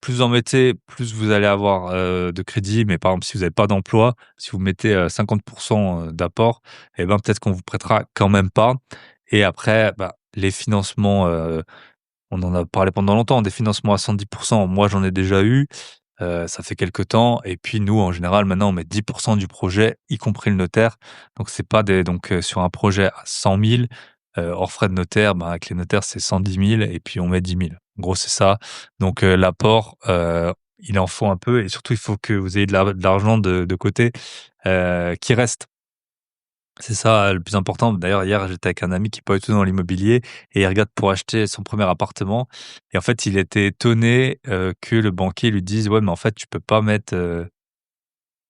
Plus vous en mettez, plus vous allez avoir, de crédit. Mais par exemple, si vous n'avez pas d'emploi, si vous mettez, 50 d'apport et ben, peut-être qu'on vous prêtera quand même pas et après, bah, les financements, on en a parlé pendant longtemps, des financements à 110. Moi, j'en ai déjà eu, ça fait quelque temps et puis nous, en général, maintenant, on met 10 du projet, y compris le notaire. Donc c'est pas des donc sur un projet à 100 000, hors frais de notaire, bah, avec les notaires, c'est 110 000 et puis on met 10 000. En gros, c'est ça. Donc l'apport, il en faut un peu et surtout, il faut que vous ayez de l'argent de côté, qui reste. C'est ça, le plus important. D'ailleurs, hier, j'étais avec un ami qui est pas du tout dans l'immobilier et il regarde pour acheter son premier appartement et en fait, il était étonné, que le banquier lui dise: «Ouais, mais en fait, tu peux pas mettre,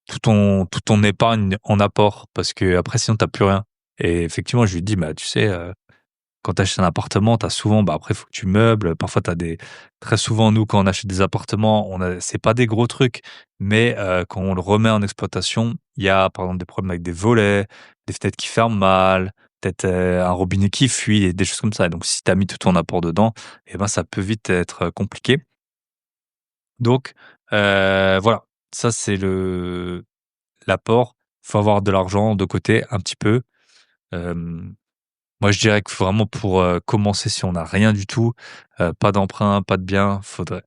tout ton épargne en apport parce que après sinon tu plus rien». Et effectivement, je lui dis: «Bah, tu sais, quand tu achètes un appartement, tu as souvent bah, après, il faut que tu meubles. Parfois, tu as des très souvent, nous, quand on achète des appartements, on a c'est pas des gros trucs, mais quand on le remet en exploitation, il y a, par exemple, des problèmes avec des volets, des fenêtres qui ferment mal, peut-être, un robinet qui fuit et des choses comme ça. Et donc si tu as mis tout ton apport dedans et ben, ça peut vite être, compliqué. Donc voilà, ça, c'est l'apport. Il faut avoir de l'argent de côté un petit peu. Hem Moi, je dirais que vraiment pour, commencer, si on n'a rien du tout, pas d'emprunt, pas de bien, faudrait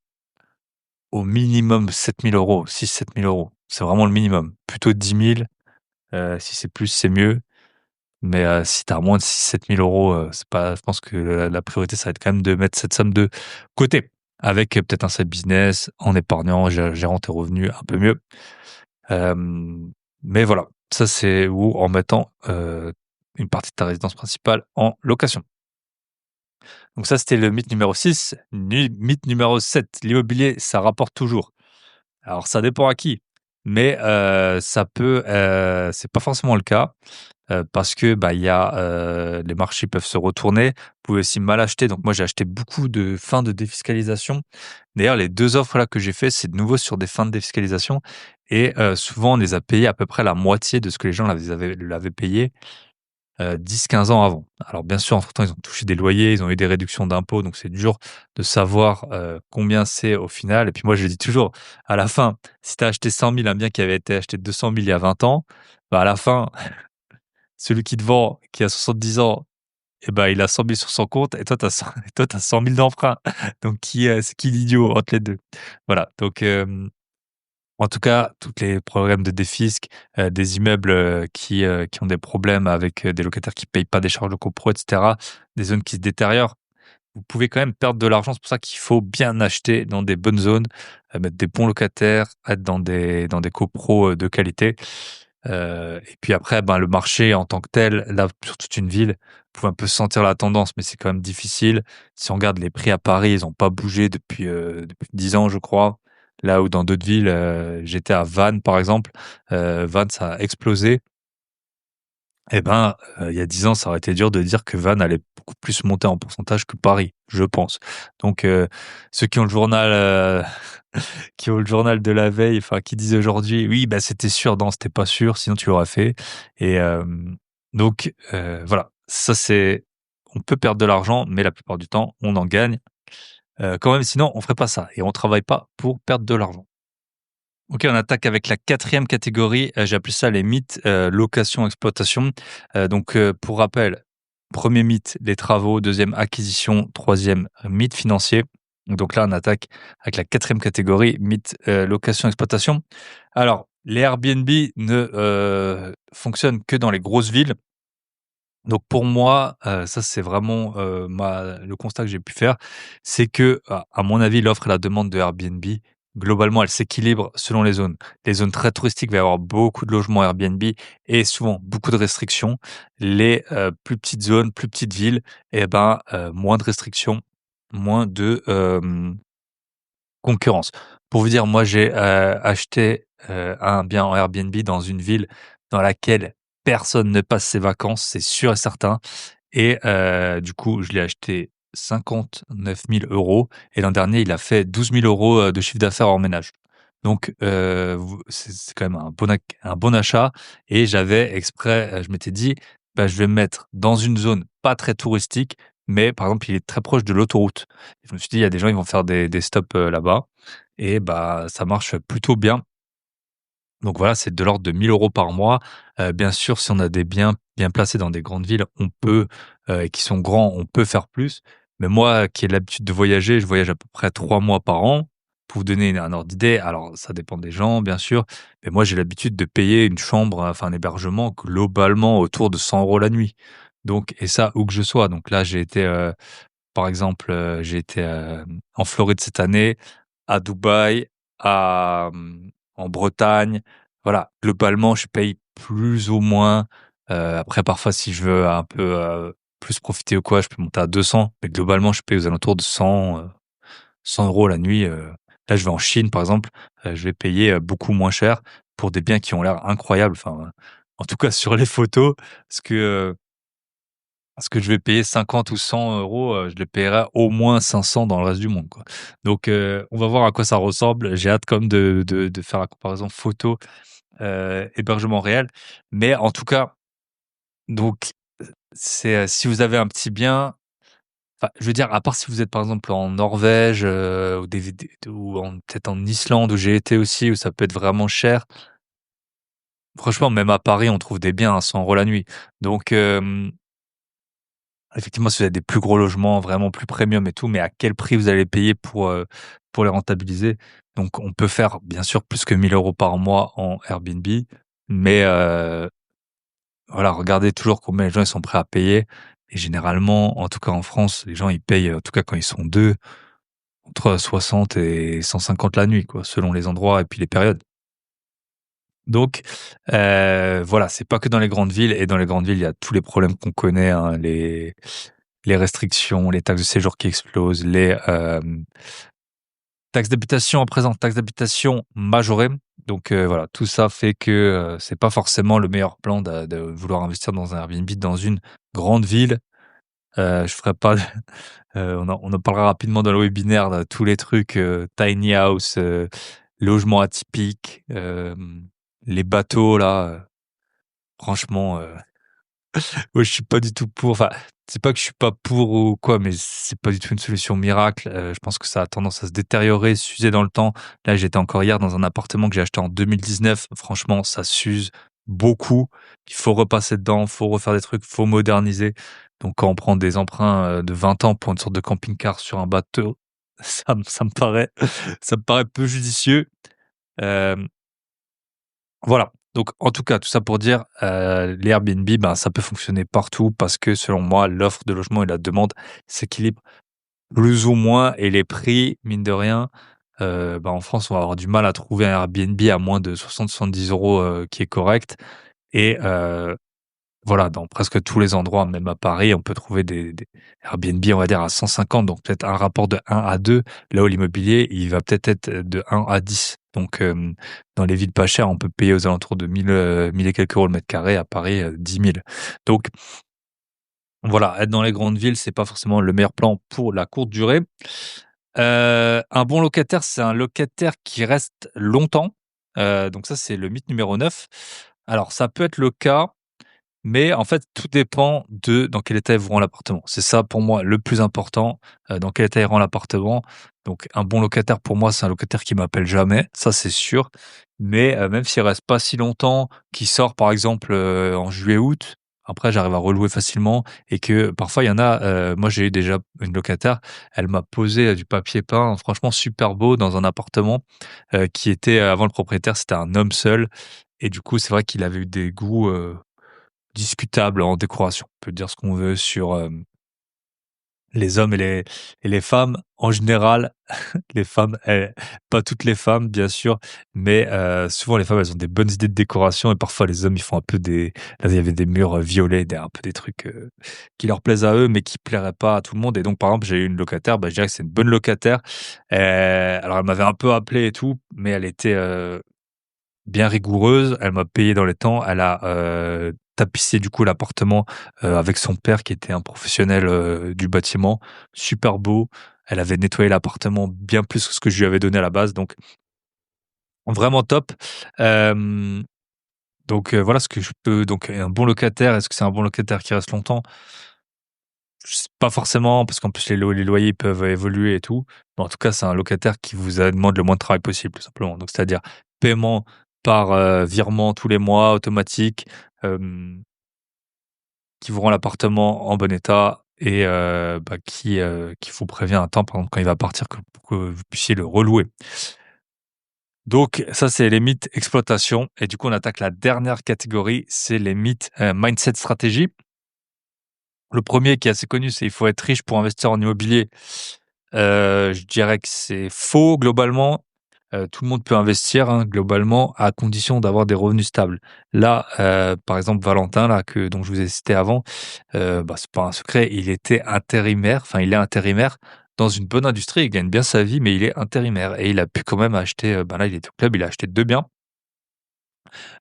au minimum 7 000 €, 6 000 à 7 000 €. C'est vraiment le minimum. Plutôt 10 000, si c'est plus, c'est mieux. Mais, si tu as moins de 6 000 à 7 000 €, c'est pas je pense que la priorité, ça va être quand même de mettre cette somme de côté avec, peut-être un side business, en épargnant, gérant tes revenus un peu mieux. Mais voilà, ça c'est ou en mettant, une partie de ta résidence principale en location. Donc ça, c'était le mythe numéro 6. Mythe numéro 7, l'immobilier, ça rapporte toujours. Alors ça dépend à qui, mais ça peut, c'est pas forcément le cas, parce que, bah, il y a, les marchés peuvent se retourner. Vous pouvez aussi mal acheter. Donc moi, j'ai acheté beaucoup de fins de défiscalisation. D'ailleurs, les 2 offres là que j'ai fait, c'est de nouveau sur des fins de défiscalisation et souvent on les a payées à peu près la moitié de ce que les gens l'avaient payé. 10-15 ans avant. Alors bien sûr, entre-temps, ils ont touché des loyers, ils ont eu des réductions d'impôts, donc c'est dur de savoir, combien c'est au final et puis moi, je dis toujours, à la fin, si tu as acheté 100 000 un bien qui avait été acheté 200 000 il y a 20 ans, bah, à la fin, celui qui te vend, qui a 70 ans et bah, il a 100 000 sur son compte et toi, tu as 100 et toi, tu as 100 000 d'emprunt. Donc c'est qui l'idiot entre les 2? Voilà, donc en tout cas, tous les problèmes de défisc, des immeubles, qui ont des problèmes avec, des locataires qui payent pas des charges de copro et cetera, des zones qui se détériorent. Vous pouvez quand même perdre de l'argent. C'est pour ça qu'il faut bien acheter dans des bonnes zones, mettre des bons locataires, être dans des copros, de qualité. Et puis après, ben, le marché en tant que tel, là, sur toute une ville, vous pouvez un peu sentir la tendance, mais c'est quand même difficile. Si on regarde les prix à Paris, ils ont pas bougé depuis 10 ans, je crois. Là où dans d'autres villes, j'étais à Vannes, par exemple, Vannes, ça a explosé. Eh ben, il y a 10 ans, ça aurait été dur de dire que Vannes allait beaucoup plus monter en pourcentage que Paris, je pense. Donc, ceux qui ont le journal, qui ont le journal de la veille, enfin, qui disent aujourd'hui: «Oui, bah, c'était sûr». Non, c'était pas sûr, sinon tu l'aurais fait et donc, voilà, ça c'est on peut perdre de l'argent, mais la plupart du temps, on en gagne, quand même, sinon on ferait pas ça et on travaille pas pour perdre de l'argent. OK, on attaque avec la quatrième catégorie, j'ai appelé ça les mythes, location-exploitation. Donc, pour rappel, premier mythe, les travaux, deuxième acquisition, troisième mythe financier. Donc là, on attaque avec la quatrième catégorie, mythe, location-exploitation. Alors, les Airbnb ne, fonctionnent que dans les grosses villes. Donc pour moi, ça c'est vraiment, le constat que j'ai pu faire, c'est que, à mon avis, l'offre et la demande de Airbnb globalement, elle s'équilibre selon les zones. Les zones très touristiques, il va y avoir beaucoup de logements Airbnb et souvent beaucoup de restrictions. Les, plus petites zones, plus petites villes et ben, moins de restrictions, moins de, concurrence. Pour vous dire, moi, j'ai, acheté, un bien en Airbnb dans une ville dans laquelle personne ne passe ses vacances, c'est sûr et certain et du coup, je l'ai acheté 59 000 € et l'an dernier, il a fait 12 000 € de chiffre d'affaires hors ménage. Donc vous c'est quand même un bon achat et j'avais exprès, je m'étais dit: «Bah, je vais me mettre dans une zone pas très touristique», mais par exemple, il est très proche de l'autoroute. Je me suis dit: «Il y a des gens, ils vont faire des stops, là-bas» et bah, ça marche plutôt bien. Donc voilà, c'est de l'ordre de 1 000 € par mois. Bien sûr, si on a des biens bien placés dans des grandes villes, on peut, et qui sont grands, on peut faire plus. Mais moi qui ai l'habitude de voyager, je voyage à peu près 3 mois par an. Pour vous donner un ordre d'idée, alors ça dépend des gens bien sûr, mais moi j'ai l'habitude de payer une chambre, enfin un hébergement globalement autour de 100 € la nuit. Donc et ça où que je sois. Donc là j'ai été, par exemple, j'ai été, en Floride cette année, à Dubaï, en Bretagne. Voilà, globalement, je paye plus ou moins, après parfois si je veux un peu, plus profiter ou quoi, je peux monter à 200, mais globalement, je paye aux alentours de 100 € la nuit, Là, je vais en Chine, par exemple, je vais payer, beaucoup moins cher pour des biens qui ont l'air incroyables, enfin, en tout cas sur les photos, parce que, je vais payer 50 ou 100 €, je les payerai au moins 500 dans le reste du monde, quoi. Donc on va voir à quoi ça ressemble. J'ai hâte comme de faire la comparaison photo, hébergement réel. Mais en tout cas, donc c'est, si vous avez un petit bien, enfin, je veux dire, à part si vous êtes, par exemple, en Norvège, ou des ou en peut-être en Islande où j'ai été aussi, où ça peut être vraiment cher. Franchement, même à Paris, on trouve des biens à 100 € la nuit. Donc effectivement, si vous avez des plus gros logements, vraiment plus premium et tout, mais à quel prix vous allez payer pour les rentabiliser? Donc on peut faire bien sûr plus que 1 000 € par mois en Airbnb, mais voilà, regardez toujours combien les gens ils sont prêts à payer et généralement, en tout cas en France, les gens ils payent, en tout cas quand ils sont 2, entre 60 et 150 la nuit quoi, selon les endroits et puis les périodes. Donc voilà, c'est pas que dans les grandes villes et dans les grandes villes, il y a tous les problèmes qu'on connaît, hein, les restrictions, les taxes de séjour qui explosent, les, taxes d'habitation à présent, taxes d'habitation majorées. Donc voilà, tout ça fait que, c'est pas forcément le meilleur plan de vouloir investir dans un Airbnb dans une grande ville. Je ferai pas on en parlera rapidement dans le webinaire, là, tous les trucs, tiny house, logement atypique, les bateaux là, franchement, ouais, je suis pas du tout pour. Enfin, c'est pas que je suis pas pour ou quoi, mais c'est pas du tout une solution miracle. Je pense que ça a tendance à se détériorer, s'user dans le temps. Là, j'étais encore hier dans un appartement que j'ai acheté en 2019. Franchement, ça s'use beaucoup. Il faut repasser dedans, faut refaire des trucs, faut moderniser. Donc, quand on prend des emprunts de 20 ans pour une sorte de camping-car sur un bateau, ça me paraît, ça me paraît peu judicieux. Euh, voilà, donc en tout cas, tout ça pour dire, les Airbnb, ben, ça peut fonctionner partout parce que selon moi, l'offre de logement et la demande s'équilibrent plus ou moins et les prix, mine de rien, bah, en France, on va avoir du mal à trouver un Airbnb à moins de 60-70 €, qui est correct et voilà, dans presque tous les endroits, même à Paris, on peut trouver des Airbnb, on va dire à 150, donc peut-être un rapport de 1 à 2, là où l'immobilier, il va peut-être être de 1 à 10. Donc dans les villes pas chères, on peut payer aux alentours de 1000 et quelques euros le mètre carré, à Paris, 10 000. Donc voilà, être dans les grandes villes, c'est pas forcément le meilleur plan pour la courte durée. Un bon locataire, c'est un locataire qui reste longtemps, donc ça, c'est le mythe numéro 9. Alors ça peut être le cas, mais en fait, tout dépend de dans quel état il vous rend l'appartement. C'est ça pour moi le plus important, dans quel état il rend l'appartement. Donc un bon locataire pour moi, c'est un locataire qui m'appelle jamais, ça c'est sûr. Mais même s'il reste pas si longtemps, qui sort par exemple, en juillet-août, après j'arrive à relouer facilement et que parfois il y en a, moi j'ai eu déjà une locataire, elle m'a posé, du papier peint franchement super beau dans un appartement, qui était avant le propriétaire, c'était un homme seul et du coup c'est vrai qu'il avait eu des goûts, discutable en décoration. On peut dire ce qu'on veut sur, les hommes et les femmes en général. Les femmes, pas toutes les femmes bien sûr, mais souvent les femmes elles ont des bonnes idées de décoration et parfois les hommes ils font un peu des. Là il y avait des murs violets, un peu des trucs qui leur plaisent à eux mais qui plairaient pas à tout le monde. Et donc par exemple j'ai eu une locataire, bah, je dirais que c'est une bonne locataire. Alors elle m'avait un peu appelé et tout, mais elle était bien rigoureuse. Elle m'a payé dans les temps. Elle a tapissé du coup l'appartement avec son père qui était un professionnel du bâtiment, super beau. Elle avait nettoyé l'appartement bien plus que ce que je lui avais donné à la base, donc vraiment top. Euh, donc voilà ce que je peux. Donc un bon locataire, est-ce que c'est un bon locataire qui reste longtemps? Je sais pas forcément, parce qu'en plus les loyers peuvent évoluer et tout. Mais en tout cas, c'est un locataire qui vous demande le moins de travail possible, tout simplement. Donc c'est-à-dire paiement par virement tous les mois, automatique, euh, qui vous rend l'appartement en bon état et bah, qui vous prévient à temps, par exemple, quand il va partir, pour que vous puissiez le relouer. Donc ça, c'est les mythes exploitation. Et du coup, on attaque la dernière catégorie, c'est les mythes mindset stratégie. Le premier qui est assez connu, c'est il faut être riche pour investir en immobilier. Je dirais que c'est faux globalement. Tout le monde peut investir hein, globalement à condition d'avoir des revenus stables. Là, par exemple Valentin, là dont je vous ai cité avant, bah, c'est pas un secret, il était intérimaire, enfin il est intérimaire dans une bonne industrie, il gagne bien sa vie, mais il est intérimaire et il a pu quand même acheter. Ben là, il est au club, il a acheté 2 biens.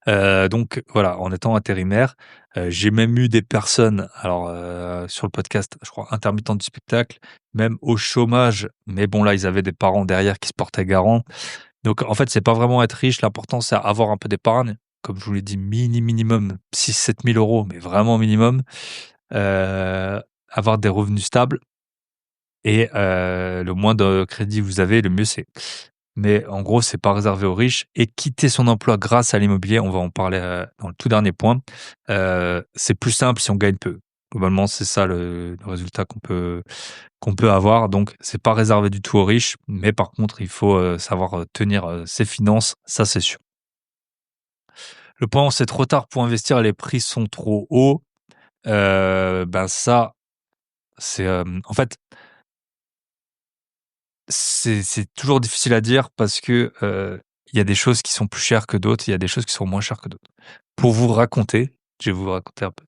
Donc voilà, en étant intérimaire, j'ai même eu des personnes, alors sur le podcast, je crois intermittents du spectacle, même au chômage, mais bon là, ils avaient des parents derrière qui se portaient garant. Donc en fait, c'est pas vraiment être riche, l'important c'est avoir un peu d'épargne, comme je vous l'ai dit, minimum 6 000 à 7 000 euros, mais vraiment minimum. Avoir des revenus stables et le moins de crédit vous avez, le mieux c'est. Mais en gros, c'est pas réservé aux riches. Et quitter son emploi grâce à l'immobilier, on va en parler dans le tout dernier point, c'est plus simple si on gagne peu. Globalement, c'est ça le résultat qu'on peut avoir. Donc, c'est pas réservé du tout aux riches, mais par contre, il faut savoir tenir ses finances, ça c'est sûr. Le point où c'est trop tard pour investir, les prix sont trop hauts. Ben ça, c'est en fait, c'est toujours difficile à dire parce que il y a des choses qui sont plus chères que d'autres, il y a des choses qui sont moins chères que d'autres. Pour vous raconter, je vais vous raconter un peu.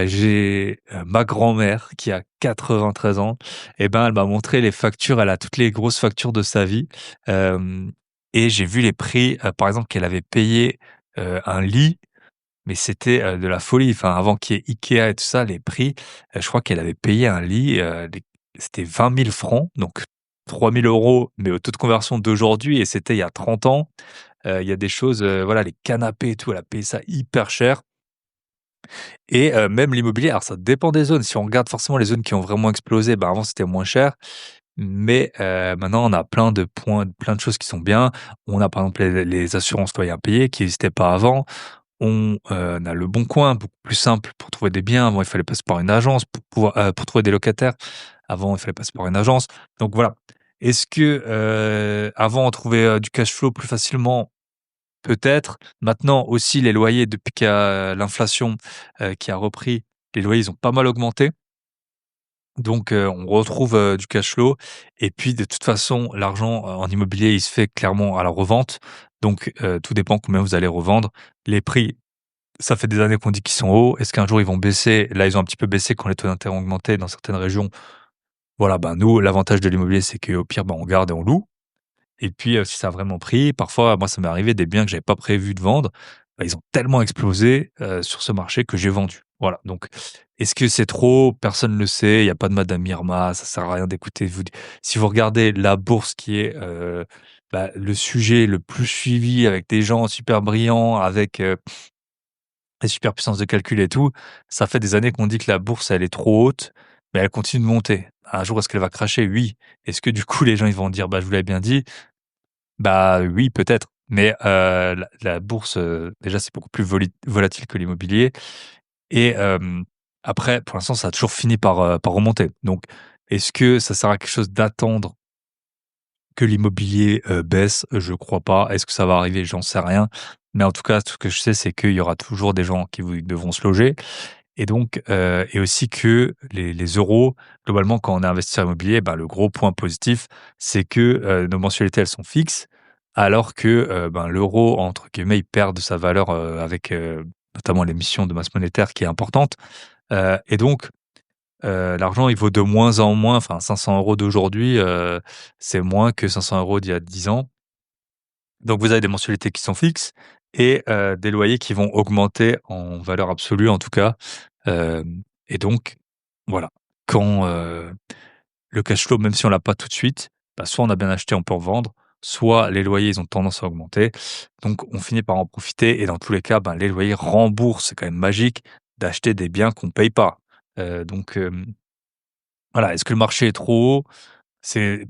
J'ai ma grand-mère qui a 93 ans. Et ben, elle m'a montré les factures. Elle a toutes les grosses factures de sa vie. Euh, et j'ai vu les prix. Par exemple, qu'elle avait payé un lit, mais c'était de la folie. Enfin, avant qu'il y ait Ikea et tout ça, les prix. Je crois qu'elle avait payé un lit. C'était 20 000 francs, donc 3 000 euros, mais au taux de conversion d'aujourd'hui. Et c'était il y a 30 ans. Il y a des choses, voilà, les canapés et tout. Elle a payé ça hyper cher. Et même l'immobilier, alors ça dépend des zones. Si on regarde forcément les zones qui ont vraiment explosé, ben avant c'était moins cher, mais maintenant on a plein de points, plein de choses qui sont bien. On a par exemple les assurances loyers impayés qui n'existaient pas avant. On a le Bon Coin, beaucoup plus simple pour trouver des biens. Avant, il fallait passer par une agence pour trouver des locataires. Avant, il fallait passer par une agence. Donc voilà. Est-ce que avant on trouvait du cash flow plus facilement? Peut-être. Maintenant aussi, les loyers, depuis qu'il y a l'inflation qui a repris, les loyers, ils ont pas mal augmenté. Donc, on retrouve du cash flow. Et puis, de toute façon, l'argent en immobilier, il se fait clairement à la revente. Donc, tout dépend combien vous allez revendre. Les prix, ça fait des années qu'on dit qu'ils sont hauts. Est-ce qu'un jour, ils vont baisser? Là, ils ont un petit peu baissé quand les taux d'intérêt ont augmenté dans certaines régions. Voilà, ben nous, l'avantage de l'immobilier, c'est qu'au pire, ben, on garde et on loue. Et puis, si ça a vraiment pris, parfois, moi, ça m'est arrivé des biens que j'avais pas prévu de vendre, bah, ils ont tellement explosé, sur ce marché que j'ai vendu. Voilà, donc est-ce que c'est trop? Personne ne le sait, il y a pas de Madame Irma, ça sert à rien d'écouter si vous regardez la bourse qui est, bah, le sujet le plus suivi avec des gens super brillants, avec, les super puissances de calcul et tout, ça fait des années qu'on dit que la bourse, elle est trop haute, mais elle continue de monter. Un jour, est-ce qu'elle va cracher? Oui. Est-ce que du coup, les gens, ils vont dire: «Bah, je vous l'avais bien dit». Bah, oui, peut-être, mais la bourse, déjà, c'est beaucoup plus volatile que l'immobilier et après, pour l'instant, ça a toujours fini par remonter. Donc, est-ce que ça sert à quelque chose d'attendre que l'immobilier, baisse? Je crois pas. Est-ce que ça va arriver? J'en sais rien. Mais en tout cas, tout ce que je sais, c'est qu'il y aura toujours des gens qui devront se loger Et donc, et aussi que les euros, globalement, quand on est investisseur immobilier, le gros point positif, c'est que nos mensualités, elles sont fixes, alors que l'euro, entre guillemets, il perd de sa valeur avec notamment l'émission de masse monétaire qui est importante. Et donc, l'argent, il vaut de moins en moins. Enfin, 500 euros d'aujourd'hui, c'est moins que 500 euros d'il y a 10 ans. Donc, vous avez des mensualités qui sont fixes et des loyers qui vont augmenter en valeur absolue, en tout cas. Et donc, voilà, quand le cash flow, même si on l'a pas tout de suite, soit on a bien acheté, on peut revendre, soit les loyers, ils ont tendance à augmenter. Donc, on finit par en profiter et dans tous les cas, les loyers remboursent. C'est quand même magique d'acheter des biens qu'on paye pas. Donc, voilà, est-ce que le marché est trop haut?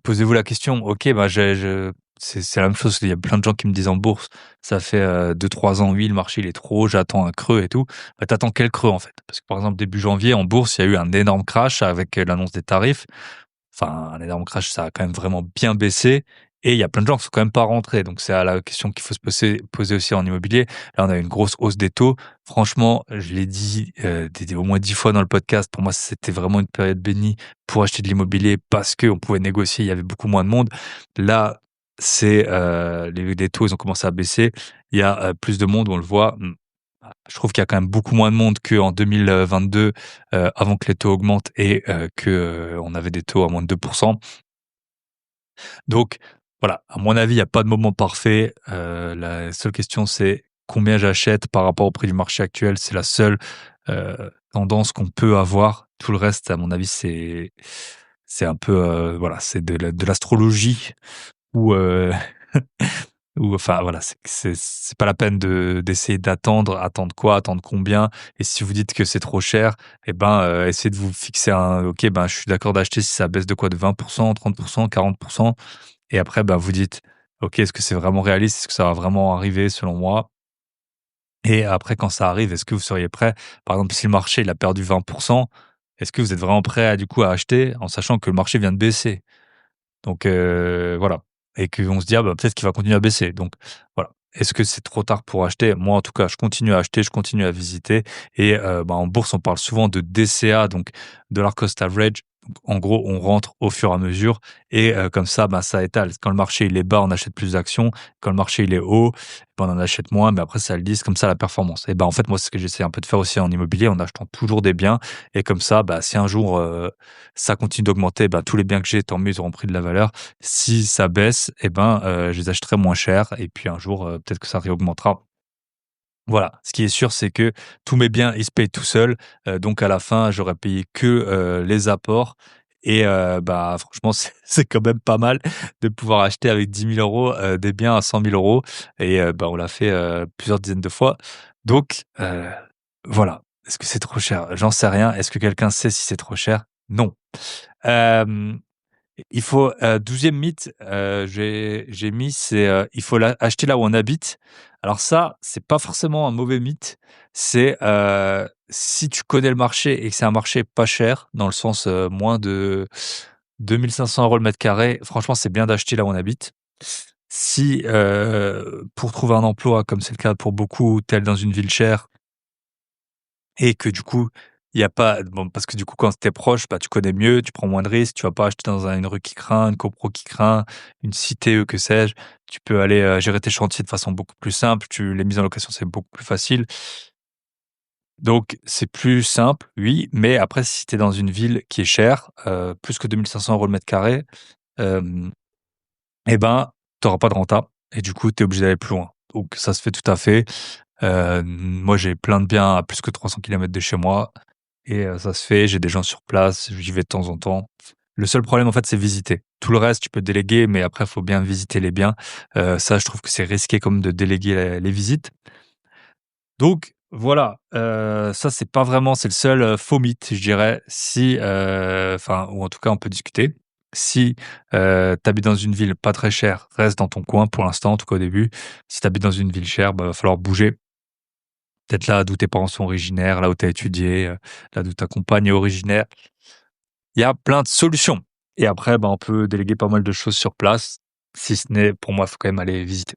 Posez-vous la question. OK, c'est la même chose. Il y a plein de gens qui me disent en bourse, ça fait 2-3 ans, oui, le marché il est trop haut, j'attends un creux et tout. T'attends quel creux en fait? Parce que par exemple début janvier en bourse, il y a eu un énorme crash avec l'annonce des tarifs. Enfin, un énorme crash, ça a quand même vraiment bien baissé. Et il y a plein de gens qui sont quand même pas rentrés. Donc, c'est à la question qu'il faut se poser aussi en immobilier. Là, on a une grosse hausse des taux. Franchement, je l'ai dit au moins 10 fois dans le podcast. Pour moi, c'était vraiment une période bénie pour acheter de l'immobilier parce qu'on pouvait négocier. Il y avait beaucoup moins de monde. Là, c'est les taux, ils ont commencé à baisser. Il y a plus de monde, on le voit. Je trouve qu'il y a quand même beaucoup moins de monde qu'en 2022, avant que les taux augmentent et que on avait des taux à moins de 2%. Donc voilà, à mon avis, il y a pas de moment parfait. La seule question, c'est combien j'achète par rapport au prix du marché actuel. C'est la seule tendance qu'on peut avoir. Tout le reste, à mon avis, c'est un peu voilà, c'est de l'astrologie ou ou enfin voilà, c'est pas la peine d'essayer d'attendre. Attendre quoi? Attendre combien? Et si vous dites que c'est trop cher, essayez de vous fixer un OK, je suis d'accord d'acheter si ça baisse de quoi? De 20%, 30%, 40%. Et après, vous dites: «OK, est-ce que c'est vraiment réaliste? Est-ce que ça va vraiment arriver selon moi?» Et après, quand ça arrive, est-ce que vous seriez prêt? Par exemple, si le marché, il a perdu 20%, est-ce que vous êtes vraiment prêt à, du coup, à acheter en sachant que le marché vient de baisser? Donc voilà, et qu'on se dit: «Ah peut-être qu'il va continuer à baisser», donc voilà. Est-ce que c'est trop tard pour acheter? Moi, en tout cas, je continue à acheter, je continue à visiter et en bourse, on parle souvent de DCA, donc dollar cost average. Donc en gros, on rentre au fur et à mesure et comme ça, ça étale. Quand le marché, il est bas, on achète plus d'actions. Quand le marché, il est haut, on en achète moins, mais après ça le lisse comme ça la performance. Et en fait, moi, c'est ce que j'essaie un peu de faire aussi en immobilier, en achetant toujours des biens et comme ça, si un jour, ça continue d'augmenter, tous les biens que j'ai, tant mieux, ils auront pris de la valeur. Si ça baisse, je les achèterai moins cher et puis un jour, peut-être que ça réaugmentera. Voilà, ce qui est sûr, c'est que tous mes biens, ils se payent tout seuls, donc à la fin, j'aurais payé que, les apports et franchement, c'est quand même pas mal de pouvoir acheter avec 10 000 € des biens à 100 000 € et on l'a fait, plusieurs dizaines de fois. Donc voilà. Est-ce que c'est trop cher? J'en sais rien. Est-ce que quelqu'un sait si c'est trop cher? Non. Hem Il faut, 12e mythe, j'ai mis, c'est, il faut acheter là où on habite. Alors ça, c'est pas forcément un mauvais mythe. C'est, si tu connais le marché et que c'est un marché pas cher, dans le sens, moins de 2 500 € le mètre carré, franchement, c'est bien d'acheter là où on habite. Si, pour trouver un emploi, comme c'est le cas pour beaucoup, tel dans une ville chère et que du coup, il y a pas parce que du coup, quand tu es proche, tu connais mieux, tu prends moins de risques, tu vas pas acheter dans une rue qui craint, une copro qui craint, une cité, que sais-je. Tu peux aller, gérer tes chantiers de façon beaucoup plus simple, les mises en location, c'est beaucoup plus facile. Donc c'est plus simple, oui, mais après si tu es dans une ville qui est chère, plus que 2 500 € le mètre carré, hem tu auras pas de renta et du coup, tu es obligé d'aller plus loin. Donc ça se fait tout à fait. Moi, j'ai plein de biens à plus que 300 kilomètres de chez moi et ça se fait. J'ai des gens sur place, j'y vais de temps en temps. Le seul problème, en fait, c'est visiter. Tout le reste, tu peux déléguer, mais après, il faut bien visiter les biens. Ça, je trouve que c'est risqué comme de déléguer les visites. Donc voilà, ça, c'est le seul, faux mythe, je dirais. Si, ou en tout cas, on peut discuter. Si, tu habites dans une ville pas très chère, reste dans ton coin pour l'instant, en tout cas au début. Si tu habites dans une ville chère, va falloir bouger. Peut-être là d'où tes parents sont originaires, là où tu as étudié, là d'où ta compagne est originaire. Il y a plein de solutions et après, on peut déléguer pas mal de choses sur place. Si ce n'est pour moi, il faut quand même aller visiter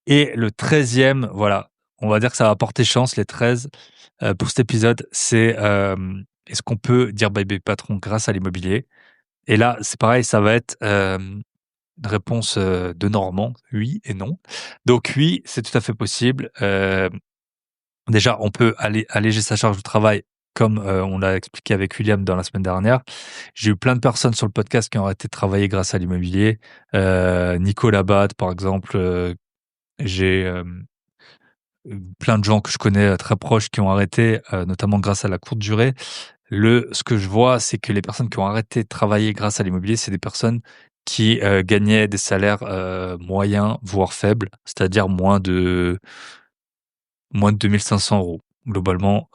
et le 13e, voilà, on va dire que ça va porter chance, les 13, pour cet épisode. C'est, est-ce qu'on peut dire bye bye patron grâce à l'immobilier? Et là, c'est pareil, ça va être, une réponse, de Normand, oui et non. Donc oui, c'est tout à fait possible. Déjà, on peut alléger sa charge de travail comme, on l'a expliqué avec William dans la semaine dernière. J'ai eu plein de personnes sur le podcast qui ont arrêté de travailler grâce à l'immobilier. Nico Labatte, par exemple, j'ai, plein de gens que je connais, très proches qui ont arrêté, notamment grâce à la courte durée. Ce que je vois, c'est que les personnes qui ont arrêté de travailler grâce à l'immobilier, c'est des personnes qui, gagnaient des salaires, moyens, voire faibles, c'est-à-dire moins de 2 500 € globalement,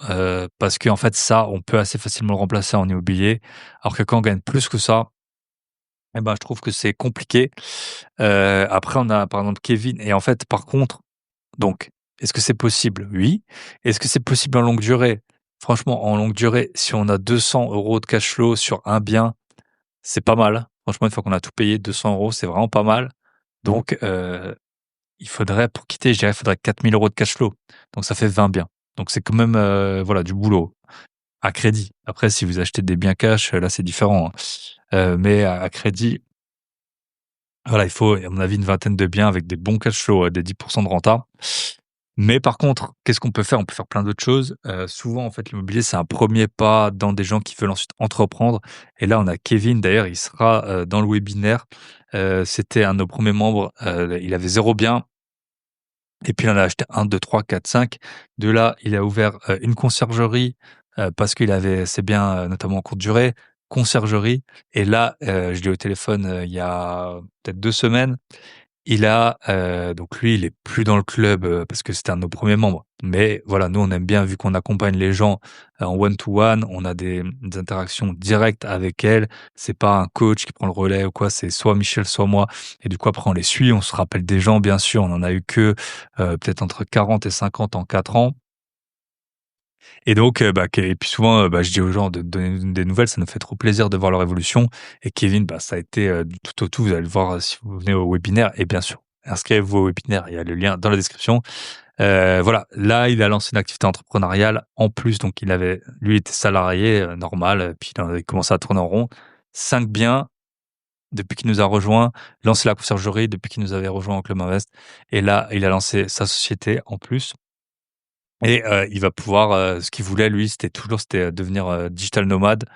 parce qu'en fait ça, on peut assez facilement le remplacer en immobilier. Alors que quand on gagne plus que ça, eh ben, je trouve que c'est compliqué. Après on a par exemple Kevin et en fait par contre donc est-ce que c'est possible? Oui. Est-ce que c'est possible en longue durée? Franchement, en longue durée, si on a 200 € de cash flow sur un bien, c'est pas mal. Franchement, une fois qu'on a tout payé, 200 €, c'est vraiment pas mal. Donc il faudrait pour quitter, je dirais, il faudrait 4 000 € de cash flow. Donc ça fait 20 biens. Donc c'est quand même, voilà, du boulot à crédit. Après, si vous achetez des biens cash, là, c'est différent, hein. Mais à crédit, voilà, il faut, à mon avis, une vingtaine de biens avec des bons cash flow, des 10 de renta. Mais par contre, qu'est-ce qu'on peut faire? On peut faire plein d'autres choses. Souvent, en fait, l'immobilier, c'est un premier pas dans des gens qui veulent ensuite entreprendre. Et là, on a Kevin, d'ailleurs, il sera, dans le webinaire. C'était un de nos premiers membres, il avait 0 bien. Et puis il en a acheté 1, 2, 3, 4, 5. De là, il a ouvert, une conciergerie, parce qu'il avait ses biens, notamment en courte durée, conciergerie. Et là, je l'ai eu au téléphone, il y a peut-être 2 semaines. Il a, donc lui, il est plus dans le club, parce que c'était un de nos premiers membres. Mais voilà, nous, on aime bien vu qu'on accompagne les gens, en one to one, on a des interactions directes avec elles. C'est pas un coach qui prend le relais ou quoi, c'est soit Michel, soit moi. Et du coup, après, on les suit, on se rappelle des gens, bien sûr. On en a eu que, peut-être entre 40 et 50 en 4 ans. Et donc, et puis souvent, je dis aux gens de donner des nouvelles, ça nous fait trop plaisir de voir leur évolution. Et Kevin, ça a été, du tout au tout. Vous allez le voir, si vous venez au webinaire. Et bien sûr, inscrivez-vous au webinaire, il y a le lien dans la description. Voilà, là, il a lancé une activité entrepreneuriale en plus, donc lui était salarié, normal, puis il a commencé à tourner en rond. 5 biens depuis qu'il nous a rejoints, lancé la conciergerie depuis qu'il nous avait rejoint au Club Invest et là, il a lancé sa société en plus. Et il va pouvoir, ce qu'il voulait lui, c'était devenir, digital nomade.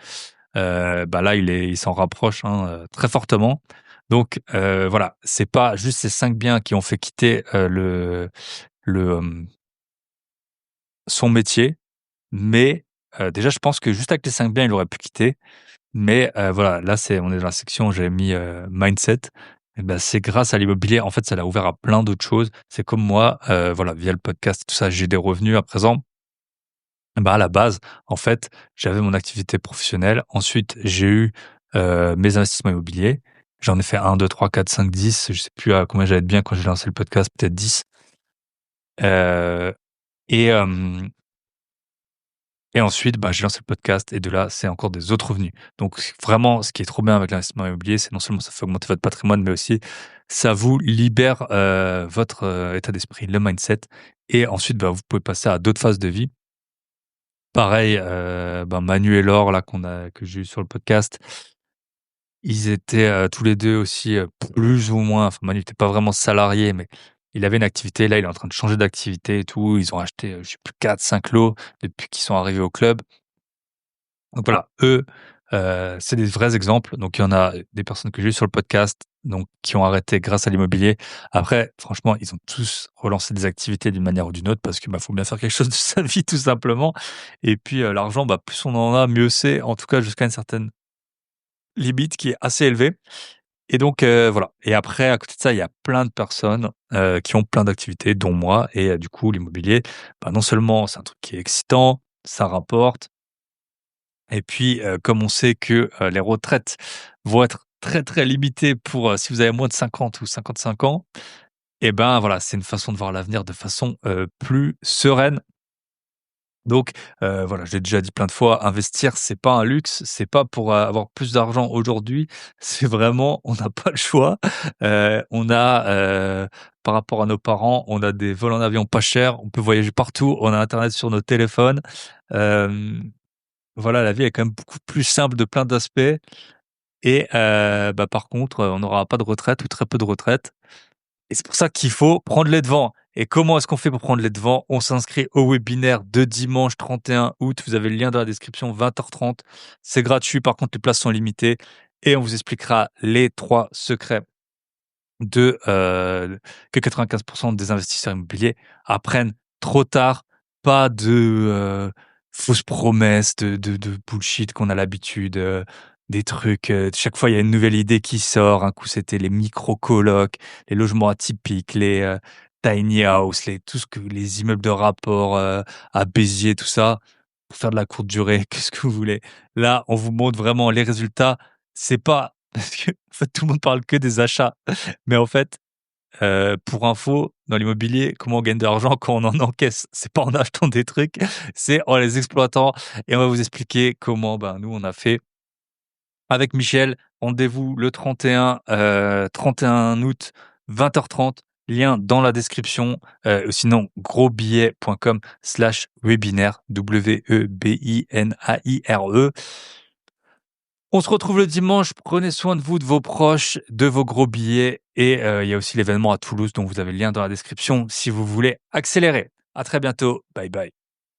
Là, il s'en rapproche, hein, très fortement. Donc voilà, c'est pas juste ces 5 biens qui ont fait quitter, le, son métier, mais déjà, je pense que juste avec les 5 biens, il aurait pu quitter. Mais voilà, là, on est dans la section où j'avais mis, mindset. Et c'est grâce à l'immobilier, en fait, ça l'a ouvert à plein d'autres choses. C'est comme moi, voilà, via le podcast et tout ça, j'ai des revenus à présent. À la base, en fait, j'avais mon activité professionnelle. Ensuite, j'ai eu, mes investissements immobiliers. J'en ai fait 1, 2, 3, 4, 5, 10. Je sais plus à combien j'allais être bien quand j'ai lancé le podcast, peut-être 10. Heu et hem et ensuite, j'ai lancé le podcast et de là, c'est encore des autres revenus. Donc vraiment, ce qui est trop bien avec l'investissement immobilier, c'est non seulement ça fait augmenter votre patrimoine, mais aussi ça vous libère, votre, état d'esprit, le mindset et ensuite, vous pouvez passer à d'autres phases de vie. Pareil, Manu et Laure là que j'ai eu sur le podcast, ils étaient, tous les 2 aussi, plus ou moins enfin Manu était pas vraiment salarié, mais il avait une activité. Là, il est en train de changer d'activité et tout. Ils ont acheté, je sais plus 4, 5 lots depuis qu'ils sont arrivés au club. Donc voilà, eux, c'est des vrais exemples. Donc il y en a des personnes que j'ai eues sur le podcast, donc qui ont arrêté grâce à l'immobilier. Après, franchement, ils ont tous relancé des activités d'une manière ou d'une autre parce que, faut bien faire quelque chose de sa vie tout simplement et puis, l'argent, plus on en a, mieux c'est, en tout cas jusqu'à une certaine limite qui est assez élevée et donc voilà et après à côté de ça, il y a plein de personnes, qui ont plein d'activités dont moi et du coup l'immobilier, non seulement c'est un truc qui est excitant, ça rapporte et puis, comme on sait que, les retraites vont être très, très limitées pour, si vous avez moins de 50 ou 55 ans et voilà, c'est une façon de voir l'avenir de façon, plus sereine Donc, voilà, je l'ai déjà dit plein de fois, investir, c'est pas un luxe, c'est pas pour avoir plus d'argent aujourd'hui, c'est vraiment on n'a pas le choix. On a, par rapport à nos parents, on a des vols en avion pas chers, on peut voyager partout, on a internet sur nos téléphones. Hem, voilà, la vie est quand même beaucoup plus simple de plein d'aspects et bah, par contre, on n'aura pas de retraite ou très peu de retraite. Et c'est pour ça qu'il faut prendre les devants. Et comment est-ce qu'on fait pour prendre les devants? On s'inscrit au webinaire de dimanche 31 août. Vous avez le lien dans la description, 20h30. C'est gratuit. Par contre, les places sont limitées. Et on vous expliquera les 3 secrets de que 95% des investisseurs immobiliers apprennent trop tard. Pas de fausses promesses, de bullshit qu'on a l'habitude, des trucs. Chaque fois, il y a une nouvelle idée qui sort. Un coup, c'était les micro-colocs, les logements atypiques, les tiny house, tout ce que les immeubles de rapport à Béziers, tout ça, pour faire de la courte durée. Qu'est-ce que vous voulez? Là, on vous montre vraiment les résultats. C'est pas parce que en fait, tout le monde parle que des achats. Mais en fait, pour info, dans l'immobilier, comment on gagne de l'argent quand on en encaisse? C'est pas en achetant des trucs, c'est en les exploitant et on va vous expliquer comment, ben, nous, on a fait avec Michel. Rendez-vous le 31 août, 20h30. Lien dans la description, ou sinon grosbillet.com/webinaire, WEBINAIRE. On se retrouve le dimanche. Prenez soin de vous, de vos proches, de vos gros billets. Et il y a aussi l'événement à Toulouse dont vous avez le lien dans la description si vous voulez accélérer. À très bientôt. Bye bye.